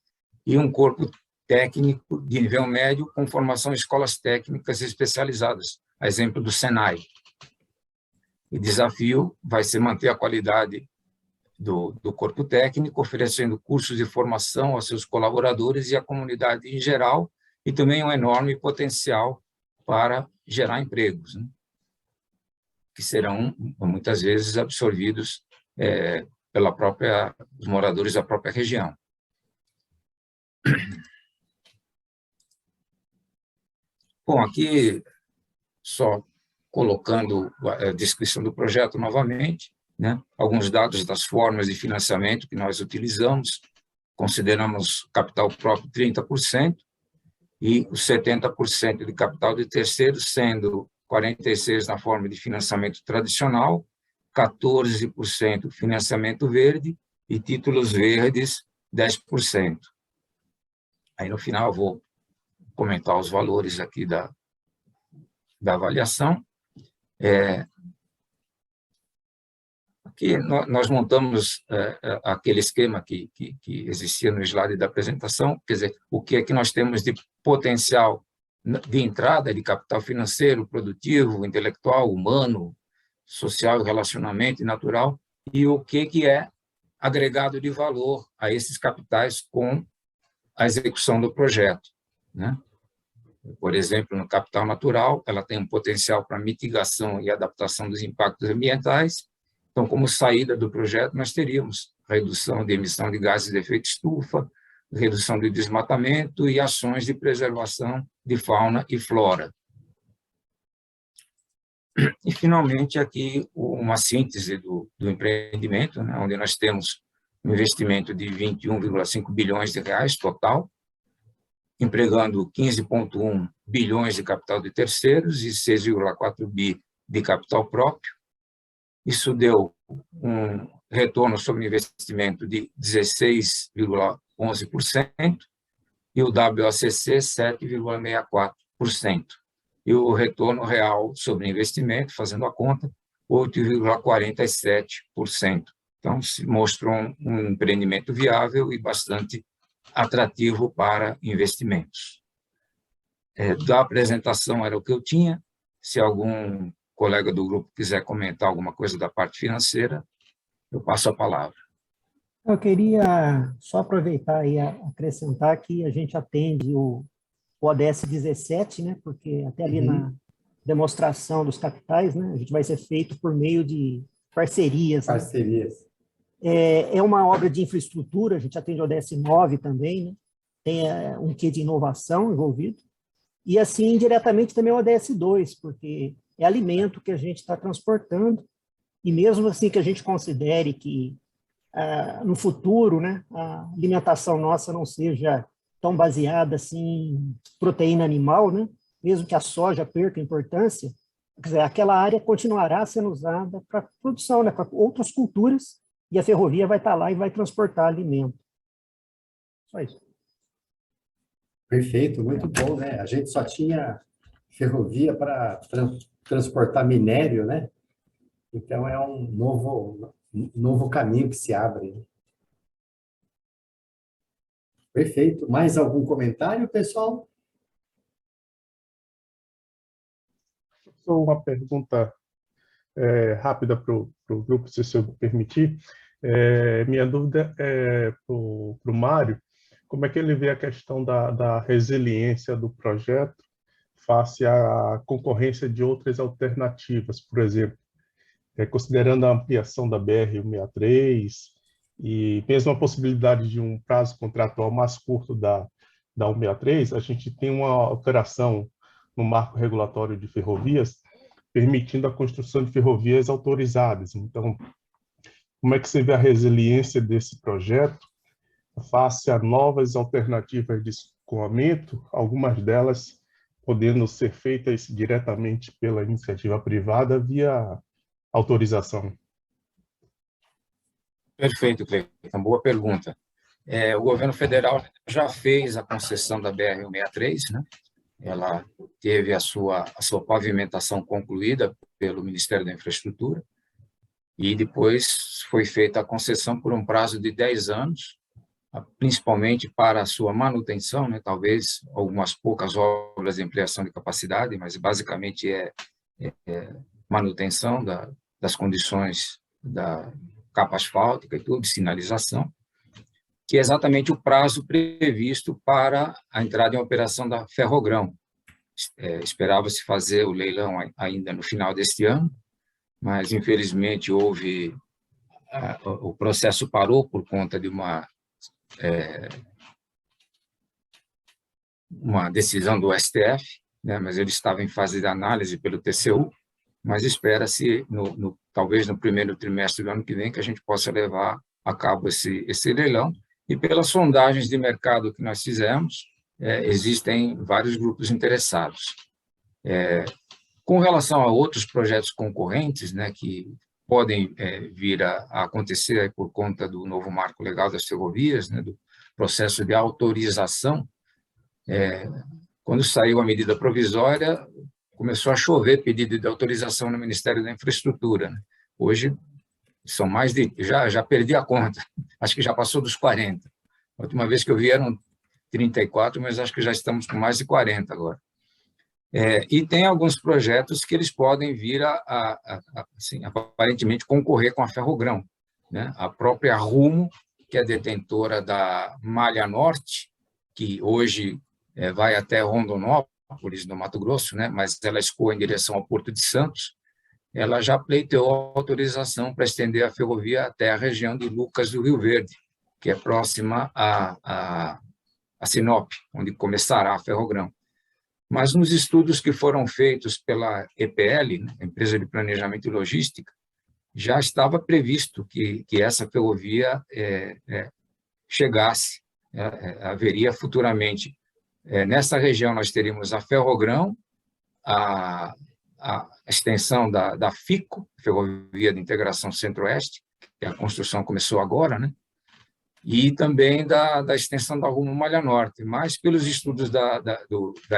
e um corpo técnico de nível médio com formação em escolas técnicas especializadas, a exemplo do Senai. O desafio vai ser manter a qualidade do corpo técnico, oferecendo cursos de formação aos seus colaboradores e à comunidade em geral, e também um enorme potencial para gerar empregos, né, que serão, muitas vezes, absorvidos os moradores da própria região. Bom, aqui, só colocando a descrição do projeto novamente, né, alguns dados das formas de financiamento que nós utilizamos, consideramos capital próprio 30% e os 70% de capital de terceiros, sendo 46% na forma de financiamento tradicional, 14% financiamento verde e títulos verdes 10%. Aí, no final, eu vou comentar os valores aqui da avaliação. Aqui nós montamos aquele esquema que existia no slide da apresentação, quer dizer, o que é que nós temos de potencial de entrada de capital financeiro, produtivo, intelectual, humano, social, relacionamento e natural, e o que é agregado de valor a esses capitais com a execução do projeto, né? Por exemplo, no capital natural, ela tem um potencial para mitigação e adaptação dos impactos ambientais, Então, como saída do projeto, nós teríamos redução de emissão de gases de efeito estufa, redução de desmatamento e ações de preservação de fauna e flora. E, finalmente, aqui uma síntese do empreendimento, né, onde nós temos um investimento de 21,5 bilhões de reais total, empregando 15,1 bilhões de capital de terceiros e 6,4 bi de capital próprio. Isso deu um retorno sobre investimento de 16,11% e o WACC 7,64%. E o retorno real sobre investimento, fazendo a conta, 8,47%. Então, se mostrou um empreendimento viável e bastante atrativo para investimentos. Da apresentação era o que eu tinha. Se algum colega do grupo quiser comentar alguma coisa da parte financeira, eu passo a palavra. Eu queria só aproveitar e acrescentar que a gente atende o ODS 17, né, porque até ali na demonstração dos capitais, né, a gente vai ser feito por meio de parcerias. Parcerias. Né? É uma obra de infraestrutura, a gente atende o ODS 9 também, né? Tem um quê de inovação envolvido, e assim, indiretamente também o ODS 2, porque é alimento que a gente está transportando, e mesmo assim que a gente considere que no futuro, né, a alimentação nossa não seja tão baseada assim, em proteína animal, né, mesmo que a soja perca importância, quer dizer, aquela área continuará sendo usada para produção, né, para outras culturas, e a ferrovia vai estar lá e vai transportar alimento. Só isso. Perfeito, muito bom, né? A gente só tinha ferrovia para transportar minério, né? Então, é um novo caminho que se abre. Né? Perfeito. Mais algum comentário, pessoal? Só uma pergunta rápida para o grupo, se o senhor permitir. Minha dúvida é para o Mário, como é que ele vê a questão da resiliência do projeto face à concorrência de outras alternativas, por exemplo, considerando a ampliação da BR-163 e mesmo a possibilidade de um prazo contratual mais curto da 163, a gente tem uma alteração no marco regulatório de ferrovias, permitindo a construção de ferrovias autorizadas. Então, como é que você vê a resiliência desse projeto face a novas alternativas de escoamento, algumas delas podendo ser feitas diretamente pela iniciativa privada via autorização? Perfeito, Cleiton. Boa pergunta. O governo federal já fez a concessão da BR-163, né? Ela teve a sua pavimentação concluída pelo Ministério da Infraestrutura e depois foi feita a concessão por um prazo de 10 anos, principalmente para a sua manutenção, né? Talvez algumas poucas obras de ampliação de capacidade, mas basicamente é manutenção das condições da capa asfáltica e tudo, de sinalização, que é exatamente o prazo previsto para a entrada em operação da Ferrogrão. Esperava-se fazer o leilão ainda no final deste ano, mas, infelizmente, o processo parou por conta de uma decisão do STF, né, mas ele estava em fase de análise pelo TCU, mas espera-se, talvez no primeiro trimestre do ano que vem, que a gente possa levar a cabo esse leilão. E pelas sondagens de mercado que nós fizemos, existem vários grupos interessados. Com relação a outros projetos concorrentes, né, que podem vir a acontecer por conta do novo marco legal das ferrovias, né, do processo de autorização, quando saiu a medida provisória, começou a chover pedido de autorização no Ministério da Infraestrutura. Né? Hoje, são mais de... Já perdi a conta, acho que já passou dos 40. A última vez que eu vi eram 34, mas acho que já estamos com mais de 40 agora. E tem alguns projetos que eles podem vir assim, aparentemente, concorrer com a Ferrogrão. Né? A própria Rumo, que é detentora da Malha Norte, que hoje vai até Rondonópolis, no Mato Grosso, né? Mas ela escoa em direção ao Porto de Santos. ela já pleiteou autorização para estender a ferrovia até a região de Lucas do Rio Verde, que é próxima a Sinop, onde começará a Ferrogrão. Mas nos estudos que foram feitos pela EPL, né, Empresa de Planejamento e Logística, já estava previsto que essa ferrovia chegasse, haveria futuramente. Nessa região nós teríamos a Ferrogrão, a extensão da FICO, Ferrovia de Integração Centro-Oeste, que a construção começou agora, né? E também da extensão da Rumo Malha Norte, mas pelos estudos da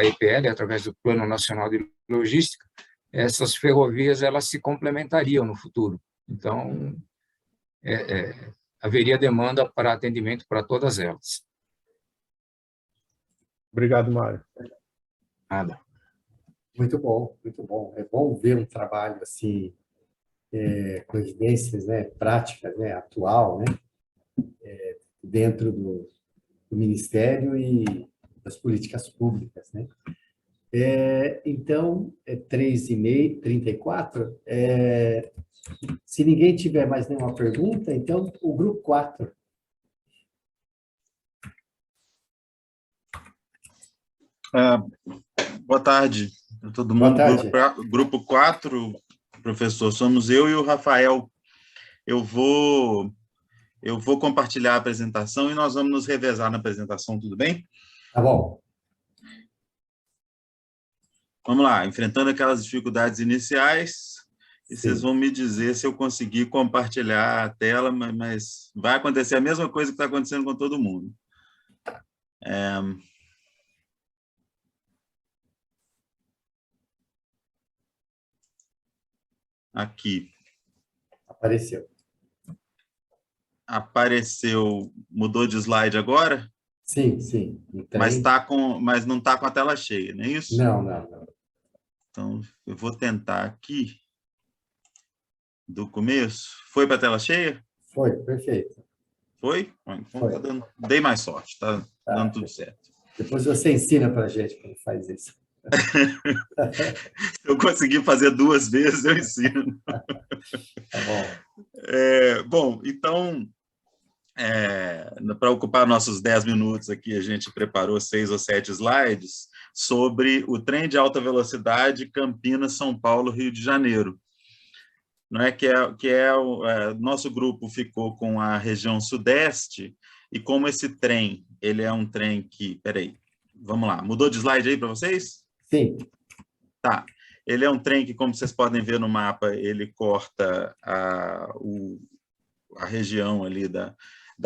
EPL, através do Plano Nacional de Logística, essas ferrovias elas se complementariam no futuro. Então, haveria demanda para atendimento para todas elas. Obrigado, Mário. Nada. Muito bom, muito bom. É bom ver um trabalho assim, com evidências, né, práticas, né, atual, né, dentro do Ministério e das políticas públicas, né. Então, 3h34. Se ninguém tiver mais nenhuma pergunta, então o grupo 4. Boa tarde a todo mundo. Grupo 4, professor, somos eu e o Rafael. Eu vou compartilhar a apresentação e nós vamos nos revezar na apresentação, tudo bem? Tá bom. Vamos lá, enfrentando aquelas dificuldades iniciais, e vocês vão me dizer se eu conseguir compartilhar a tela, mas vai acontecer a mesma coisa que está acontecendo com todo mundo. Aqui. Apareceu. Mudou de slide agora? Sim, sim. Mas não está com a tela cheia, não é isso? Não. Então, eu vou tentar aqui, do começo. Foi para a tela cheia? Foi, perfeito. Foi? Então, tá dando, dei mais sorte, tá dando tudo certo. Depois você ensina para a gente como faz isso. Se eu conseguir fazer 2 vezes, eu ensino. Tá bom. Bom, então, para ocupar nossos 10 minutos aqui, a gente preparou 6 ou 7 slides sobre o trem de alta velocidade Campinas, São Paulo, Rio de Janeiro. Não é nosso grupo ficou com a região sudeste, e como esse trem, ele é um trem que... Peraí, vamos lá. Mudou de slide aí para vocês? Sim. Tá. Ele é um trem que, como vocês podem ver no mapa, ele corta a região ali da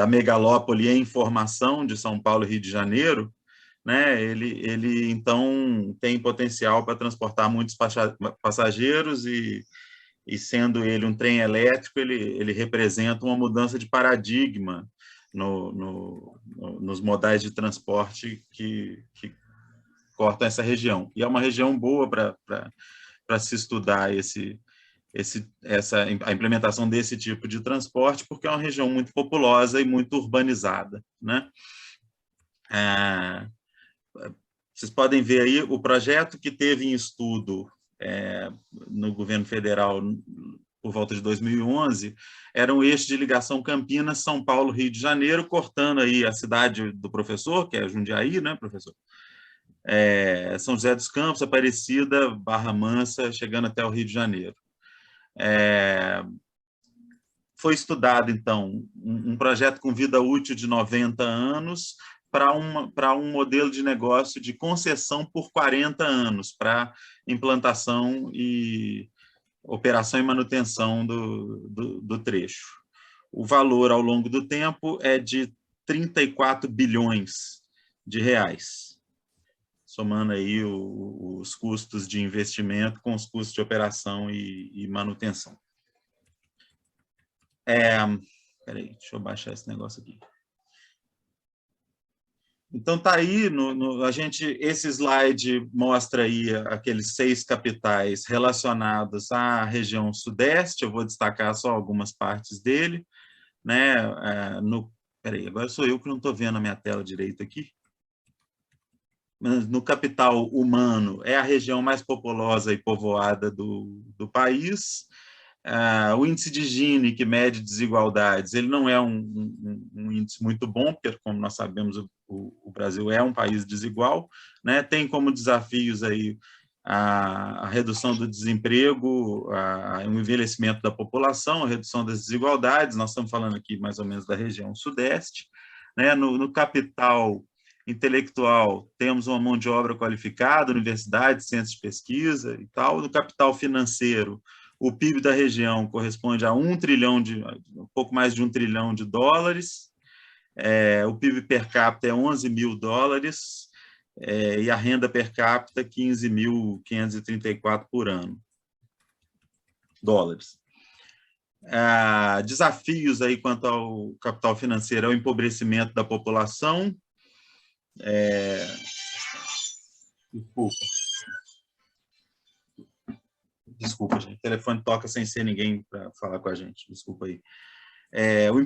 megalópole em formação de São Paulo e Rio de Janeiro, né? Ele então tem potencial para transportar muitos passageiros e sendo ele um trem elétrico, ele representa uma mudança de paradigma nos modais de transporte que cortam essa região. E é uma região boa para se estudar a implementação desse tipo de transporte, porque é uma região muito populosa e muito urbanizada, né? Vocês podem ver aí o projeto que teve em estudo no governo federal por volta de 2011, era um eixo de ligação Campinas, São Paulo, Rio de Janeiro, cortando aí a cidade do professor, que é Jundiaí, né, professor? São José dos Campos, Aparecida, Barra Mansa, chegando até o Rio de Janeiro. Foi estudado, então, um projeto com vida útil de 90 anos para um modelo de negócio de concessão por 40 anos, para implantação e operação e manutenção do trecho. O valor, ao longo do tempo, é de 34 bilhões de reais, somando aí os custos de investimento com os custos de operação e manutenção. Peraí, deixa eu baixar esse negócio aqui. Então, está aí, esse slide mostra aí aqueles 6 capitais relacionados à região sudeste. Eu vou destacar só algumas partes dele, né? Peraí, agora sou eu que não estou vendo a minha tela direito aqui. no capital humano, é a região mais populosa e povoada do país. O índice de Gini, que mede desigualdades, ele não é um índice muito bom, porque, como nós sabemos, o Brasil é um país desigual, né? Tem como desafios aí a redução do desemprego, o envelhecimento da população, a redução das desigualdades. Nós estamos falando aqui mais ou menos da região sudeste, né? No capital intelectual, temos uma mão de obra qualificada, universidades, centros de pesquisa e tal. No capital financeiro, o PIB da região corresponde a um pouco mais de 1 trilhão de dólares. O PIB per capita é 11 mil dólares, e a renda per capita 15.534 por ano. Dólares. Desafios aí quanto ao capital financeiro é o empobrecimento da população. Desculpa, gente. O telefone toca sem ser ninguém para falar com a gente. Desculpa aí. O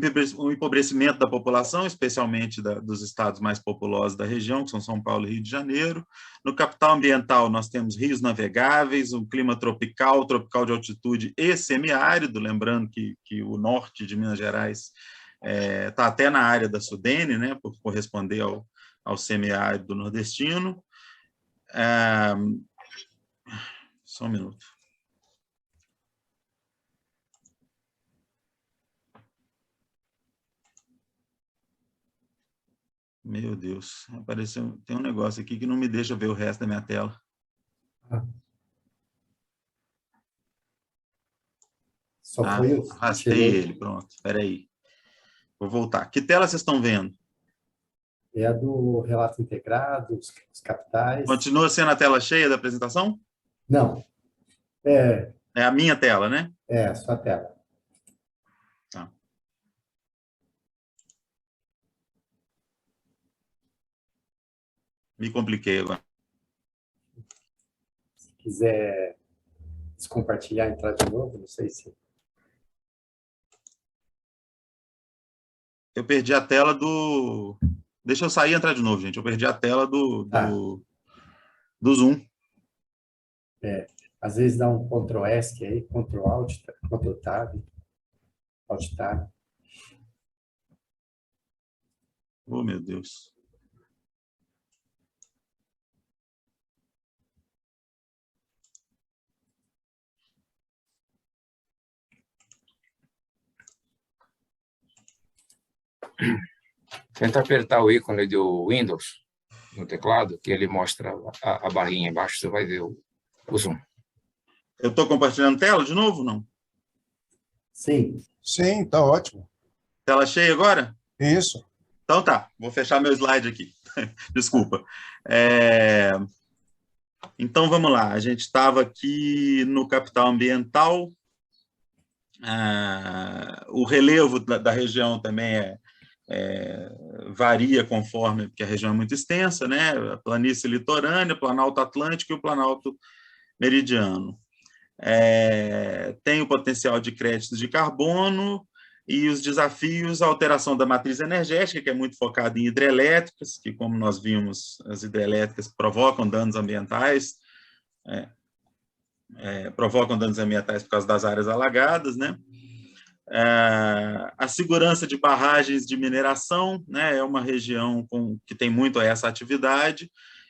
empobrecimento da população, especialmente dos estados mais populosos da região, que são São Paulo e Rio de Janeiro. No capital ambiental, nós temos rios navegáveis, um clima tropical de altitude e semiárido, lembrando que o norte de Minas Gerais está até na área da Sudene, né, por corresponder ao semiárido nordestino. Só um minuto. Meu Deus, apareceu, tem um negócio aqui que não me deixa ver o resto da minha tela. Arrastei ele, pronto, espera aí. Vou voltar. Que tela vocês estão vendo? É a do relato integrado, os capitais. Continua sendo a tela cheia da apresentação? Não. É a minha tela, né? É, a sua tela. Tá. Me compliquei agora. Se quiser descompartilhar e entrar de novo, não sei se... Eu perdi a tela do... Deixa eu sair e entrar de novo, gente. Eu perdi a tela do Zoom. Às vezes dá um Ctrl ESC aí, Ctrl Alt, Ctrl Tab, Alt Tab. Oh, meu Deus. Tenta apertar o ícone do Windows no teclado, que ele mostra a barrinha embaixo, você vai ver o zoom. Eu estou compartilhando tela de novo, não? Sim. Sim, está ótimo. Tela cheia agora? Isso. Então tá, vou fechar meu slide aqui. Desculpa. Então vamos lá, a gente estava aqui no capital ambiental. O relevo da região também varia conforme, porque a região é muito extensa, né? A planície litorânea, Planalto Atlântico e o Planalto Meridiano. Tem o potencial de créditos de carbono e os desafios, a alteração da matriz energética, que é muito focada em hidrelétricas, que, como nós vimos, as hidrelétricas provocam danos ambientais, por causa das áreas alagadas, né? A segurança de barragens de mineração, né? É uma região que tem muito essa atividade,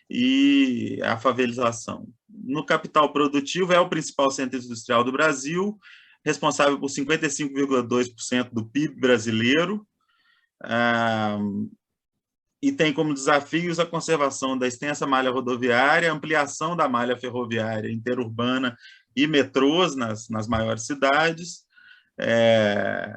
e a favelização. No capital produtivo, é o principal centro industrial do Brasil, responsável por 55,2% do PIB brasileiro, e tem como desafios a conservação da extensa malha rodoviária, a ampliação da malha ferroviária interurbana e metrôs nas maiores cidades,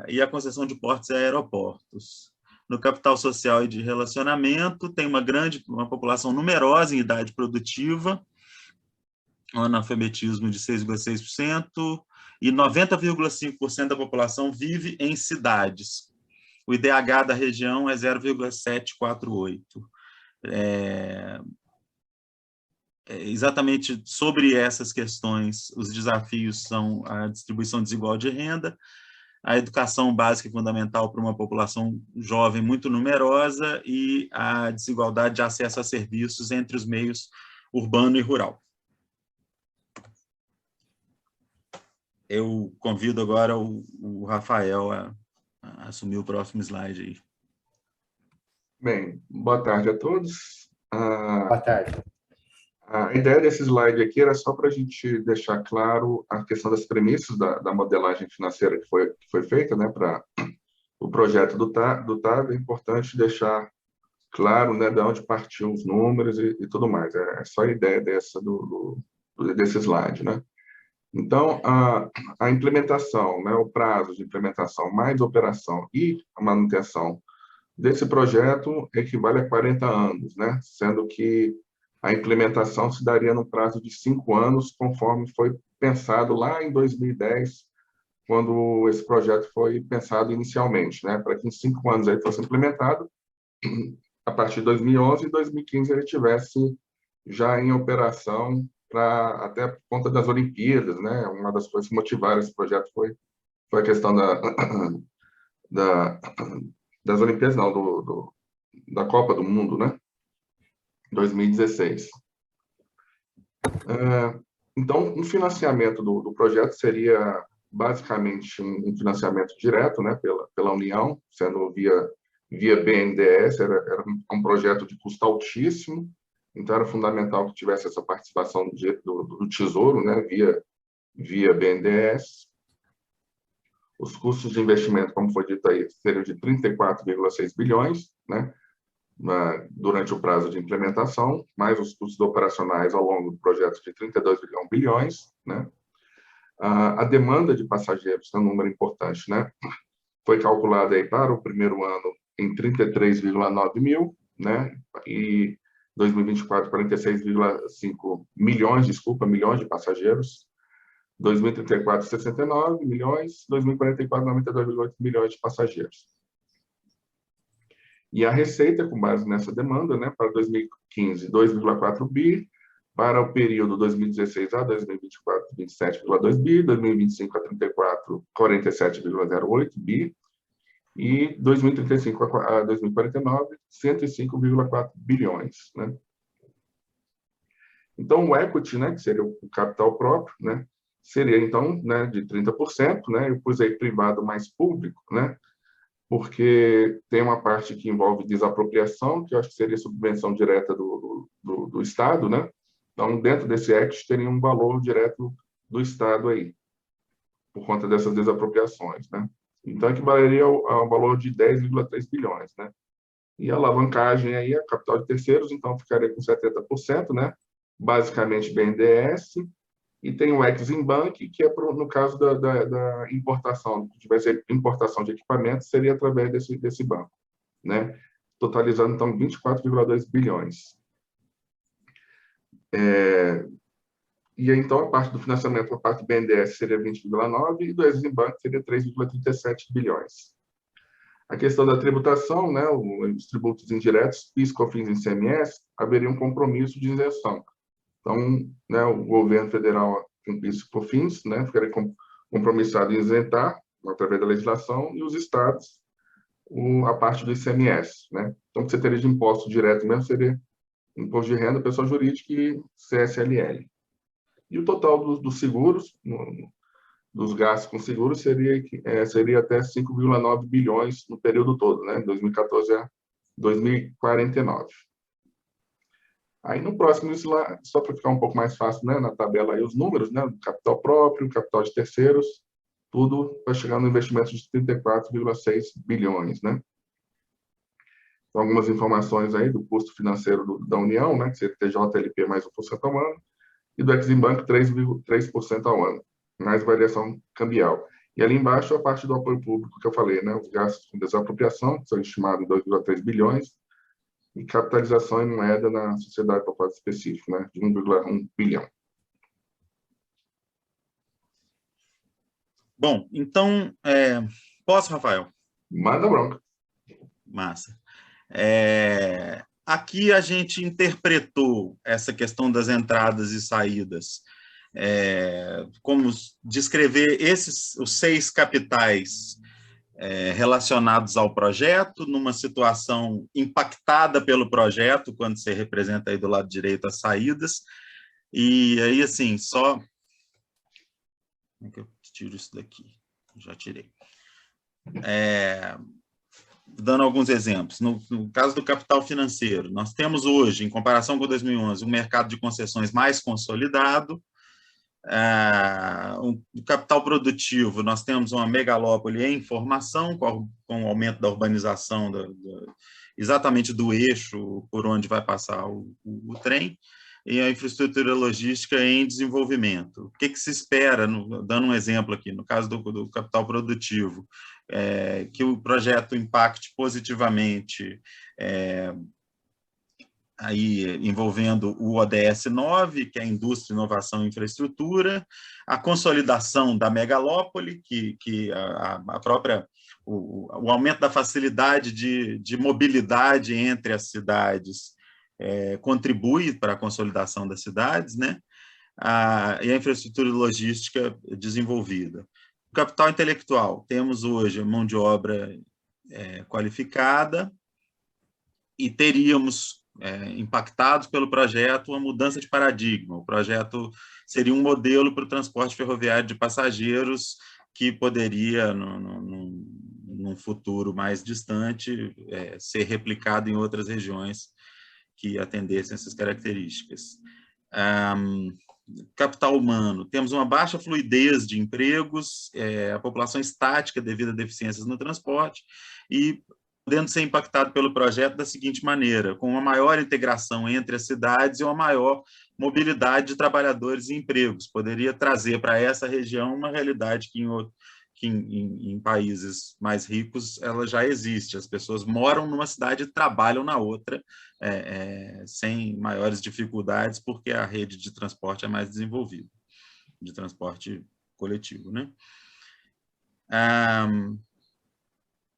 e a concessão de portos e aeroportos. No capital social e de relacionamento, tem uma população numerosa em idade produtiva, um analfabetismo de 6,6%, e 90,5% da população vive em cidades. O IDH da região é 0,748. Exatamente sobre essas questões, os desafios são a distribuição desigual de renda, a educação básica e fundamental para uma população jovem muito numerosa e a desigualdade de acesso a serviços entre os meios urbano e rural. Eu convido agora o Rafael a assumir o próximo slide aí. Bem, boa tarde a todos. Boa tarde. A ideia desse slide aqui era só para a gente deixar claro a questão das premissas da modelagem financeira que foi feita, né, para o projeto do TAD. É importante deixar claro, né, de onde partiu os números e tudo mais. É só a ideia desse slide, né? Então, a implementação, né, o prazo de implementação, mais operação e a manutenção desse projeto equivale a 40 anos, né? Sendo que a implementação se daria no prazo de 5 anos, conforme foi pensado lá em 2010, quando esse projeto foi pensado inicialmente, né? Para que em 5 anos aí fosse implementado, a partir de 2011 e 2015 ele tivesse já em operação, até por conta das Olimpíadas, né? Uma das coisas que motivaram esse projeto foi a questão das Olimpíadas, não, da Copa do Mundo, né? 2016. Então, o financiamento do projeto seria basicamente um financiamento direto, né, pela União, sendo via BNDES. Era um projeto de custo altíssimo, então era fundamental que tivesse essa participação do Tesouro, né, via BNDES. Os custos de investimento, como foi dito aí, seriam de 34,6 bilhões, né, durante o prazo de implementação, mais os custos operacionais ao longo do projeto de 32 bilhões, né. A demanda de passageiros, é um número importante, né, foi calculada aí para o primeiro ano em 33,9 mil, né, e 2024, 46,5 milhões, milhões de passageiros, 2034, 69 milhões, 2044, 92,8 milhões de passageiros. E a receita, com base nessa demanda, né, para 2015, 2,4 bi, para o período 2016 a 2024, 27,2 bi, 2025 a 34, 47,08 bi, e 2035 a 2049, 105,4 bilhões. Né? Então, o equity, né, que seria o capital próprio, né, seria, então, né, de 30%, né, eu pus aí privado mais público, né, porque tem uma parte que envolve desapropriação, que eu acho que seria subvenção direta do Estado, né? Então, dentro desse equity, teria um valor direto do Estado aí, por conta dessas desapropriações, né? Então, equivaleria ao valor de 10,3 bilhões, né? E a alavancagem aí, a capital de terceiros, então, ficaria com 70%, né? Basicamente, BNDES, e tem o Exim Bank, que é no caso da importação, se tivesse importação de equipamentos, seria através desse banco, né? Totalizando, então, 24,2 bilhões. E então, a parte do financiamento, a parte do BNDES seria 20,9 e do Exim Bank seria 3,37 bilhões. A questão da tributação, né, os tributos indiretos, PIS, COFINS e ICMS, haveria um compromisso de isenção. Então, né, o governo federal com PIS e COFINS, né, ficaria compromissado em isentar, através da legislação, e os estados, a parte do ICMS. Né? Então, o que você teria de imposto direto mesmo seria imposto de renda, pessoa jurídica e CSLL. E o total dos seguros, dos gastos com seguros, seria até 5,9 bilhões no período todo, né, 2014 a 2049. Aí no próximo slide, só para ficar um pouco mais fácil, né, na tabela aí os números, né, capital próprio, capital de terceiros, tudo vai chegar no investimento de 34,6 bilhões, né. Então, algumas informações aí do custo financeiro da União, né, que seria TJLP mais 1% ao ano, e do Exim Bank 3,3% ao ano, mais variação cambial. E ali embaixo a parte do apoio público que eu falei, né, os gastos com desapropriação, que são estimados em 2,3 bilhões, e capitalização em moeda na sociedade propósito específico, né, de 1,1 bilhão. Bom, então, posso, Rafael? Manda bronca. Massa. Aqui a gente interpretou essa questão das entradas e saídas como descrever os 6 capitais relacionados ao projeto, numa situação impactada pelo projeto, quando você representa aí do lado direito as saídas, e aí, assim, só... Como é que eu tiro isso daqui? Já tirei. Dando alguns exemplos. No caso do capital financeiro, nós temos hoje, em comparação com 2011, um mercado de concessões mais consolidado. O capital produtivo, nós temos uma megalópole em formação, com o aumento da urbanização, exatamente do eixo por onde vai passar o trem, e a infraestrutura logística em desenvolvimento. O que se espera, dando um exemplo aqui, no caso do capital produtivo, que o projeto impacte positivamente, aí envolvendo o ODS 9, que é a Indústria, Inovação e Infraestrutura, a consolidação da megalópole, que a própria... O aumento da facilidade de mobilidade entre as cidades contribui para a consolidação das cidades, né? E a infraestrutura logística desenvolvida. O capital intelectual, temos hoje mão de obra qualificada e teríamos impactados pelo projeto uma mudança de paradigma. O projeto seria um modelo para o transporte ferroviário de passageiros que poderia, num futuro mais distante, ser replicado em outras regiões que atendessem essas características. Capital humano, temos uma baixa fluidez de empregos, a população estática devido a deficiências no transporte, e podendo ser impactado pelo projeto da seguinte maneira, com uma maior integração entre as cidades e uma maior mobilidade de trabalhadores e empregos. Poderia trazer para essa região uma realidade que em países mais ricos ela já existe. As pessoas moram numa cidade e trabalham na outra, sem maiores dificuldades, porque a rede de transporte é mais desenvolvida, de transporte coletivo, né?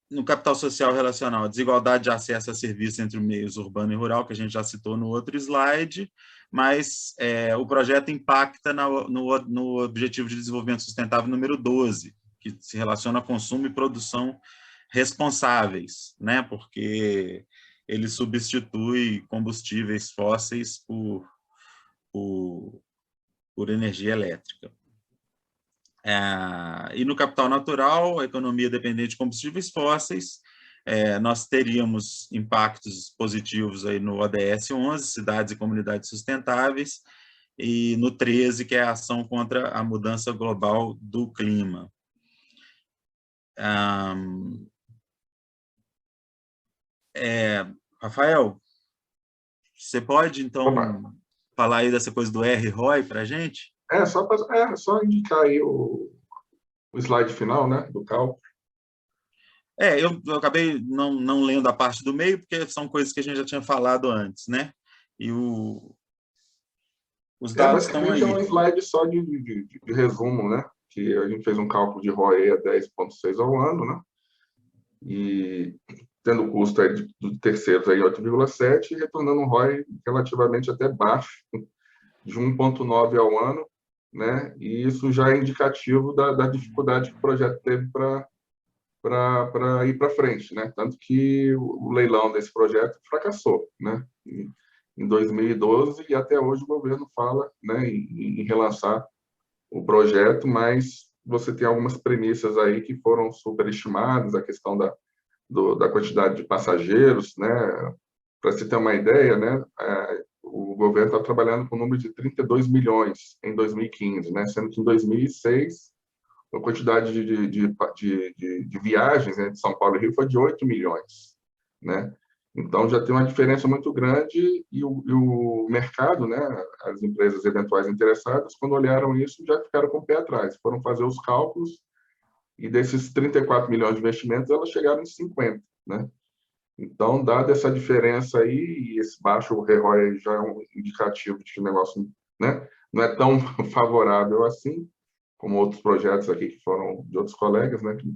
No capital social relacional, a desigualdade de acesso a serviços entre o meio urbano e rural, que a gente já citou no outro slide, mas o projeto impacta no Objetivo de Desenvolvimento Sustentável número 12, que se relaciona a consumo e produção responsáveis, né? Porque ele substitui combustíveis fósseis por energia elétrica. E no capital natural, a economia dependente de combustíveis fósseis, nós teríamos impactos positivos aí no ODS 11, cidades e comunidades sustentáveis, e no 13, que é a ação contra a mudança global do clima. Rafael, você pode, então, falar aí dessa coisa do ROI para a gente? Só indicar aí o slide final, né, do cálculo. Eu acabei não lendo a parte do meio, porque são coisas que a gente já tinha falado antes, né? E os dados estão aí. É um slide só de resumo, né? Que a gente fez um cálculo de ROI a 10,6 ao ano, né? E tendo o custo aí de terceiros aí 8,7, retornando um ROI relativamente até baixo, de 1,9 ao ano, né? E isso já é indicativo da dificuldade que o projeto teve para ir para frente, né? Tanto que o leilão desse projeto fracassou, né? Em 2012, e até hoje o governo fala, né, em relançar o projeto, mas você tem algumas premissas aí que foram superestimadas, a questão da quantidade de passageiros, né? Para se ter uma ideia, né, o governo está trabalhando com um número de 32 milhões em 2015, né? Sendo que em 2006 a quantidade de viagens, né, de São Paulo e Rio foi de 8 milhões, né? Então já tem uma diferença muito grande, e o mercado, né, as empresas eventuais interessadas, quando olharam isso, já ficaram com o pé atrás, foram fazer os cálculos, e desses 34 milhões de investimentos, elas chegaram em 50, né? Então, dada essa diferença aí, e esse baixo ROI já é um indicativo de que o negócio, né, não é tão favorável assim, como outros projetos aqui que foram de outros colegas, né, que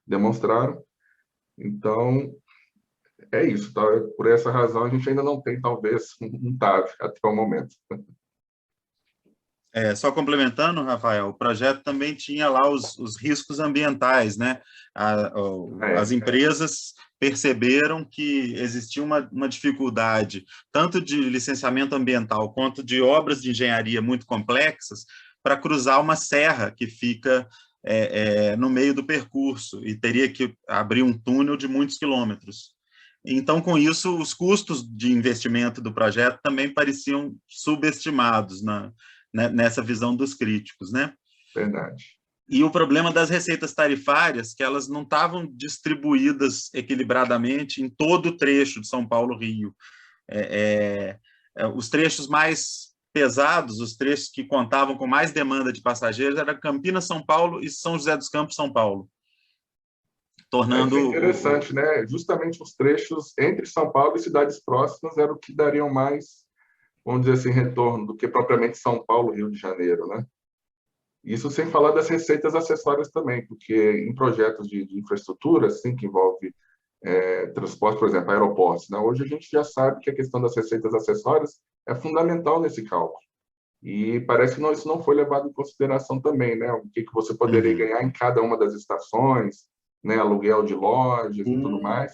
demonstraram. Então, é isso. Tá? Por essa razão, a gente ainda não tem, talvez, um TAV até o momento. Só complementando, Rafael, o projeto também tinha lá os riscos ambientais, né? As empresas perceberam que existia uma dificuldade, tanto de licenciamento ambiental quanto de obras de engenharia muito complexas, para cruzar uma serra que fica no meio do percurso, e teria que abrir um túnel de muitos quilômetros. Então, com isso, os custos de investimento do projeto também pareciam subestimados nessa visão dos críticos, né? Verdade. E o problema das receitas tarifárias, que elas não estavam distribuídas equilibradamente em todo o trecho de São Paulo-Rio. Os trechos mais pesados, os trechos que contavam com mais demanda de passageiros, eram Campinas-São Paulo e São José dos Campos-São Paulo. Tornando... É interessante, né? Justamente os trechos entre São Paulo e cidades próximas eram o que dariam mais, vamos dizer assim, retorno do que propriamente São Paulo, Rio de Janeiro, né? Isso sem falar das receitas acessórias também, porque em projetos de infraestrutura, assim, que envolve transporte, por exemplo, aeroportos, né? Hoje a gente já sabe que a questão das receitas acessórias é fundamental nesse cálculo. E parece que isso não foi levado em consideração também, né? O que você poderia ganhar em cada uma das estações, né? Aluguel de lojas e tudo mais.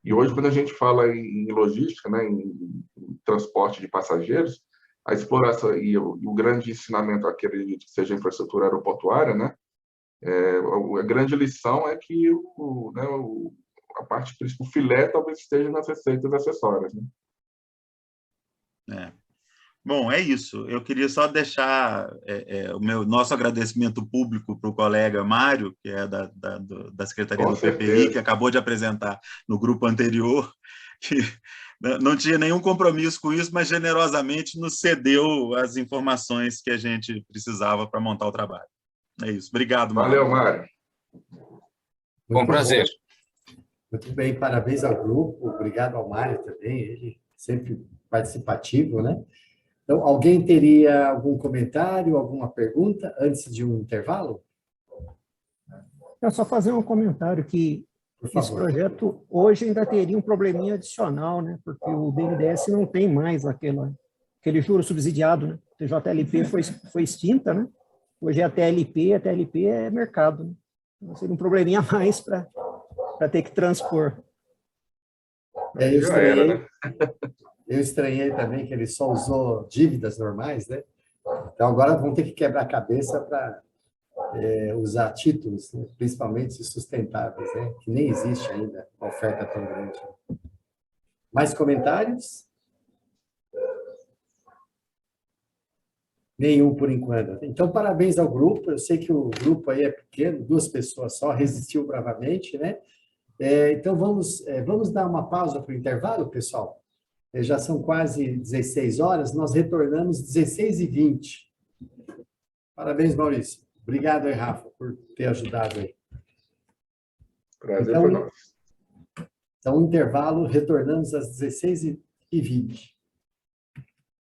E hoje, quando a gente fala em logística, né? em transporte de passageiros, a exploração e o grande ensinamento, acredito que seja a infraestrutura aeroportuária, né? A grande lição é que a parte principal, o filé, talvez esteja nas receitas acessórias, né? Bom, é isso. Eu queria só deixar o nosso agradecimento público para o colega Mário, que é da Secretaria do PPI, que acabou de apresentar no grupo anterior, que não tinha nenhum compromisso com isso, mas generosamente nos cedeu as informações que a gente precisava para montar o trabalho. É isso. Obrigado, Mário. Valeu, Mário. Bom, prazer. Muito bem, parabéns ao grupo, obrigado ao Mário também, ele sempre participativo, né? Então, alguém teria algum comentário, alguma pergunta antes de um intervalo? É só fazer um comentário que esse projeto hoje ainda teria um probleminha adicional, né? Porque o BNDES não tem mais aquele juro subsidiado, né? A TJLP foi extinta, né? Hoje é a TLP é mercado, né? Então, seria um probleminha a mais para ter que transpor. Eu estranhei também que ele só usou dívidas normais, né? Então, agora vão ter que quebrar a cabeça para usar títulos, né? Principalmente sustentáveis, né? Que nem existe ainda uma oferta tão grande. Mais comentários? Nenhum por enquanto. Então, parabéns ao grupo. Eu sei que o grupo aí é pequeno, 2 pessoas só, resistiu bravamente, né? Então, vamos dar uma pausa para o intervalo, pessoal? Já são quase 16 horas, nós retornamos 16h20. Parabéns, Maurício. Obrigado aí, Rafa, por ter ajudado aí. Prazer foi nosso. Então, intervalo, retornamos às 16h20.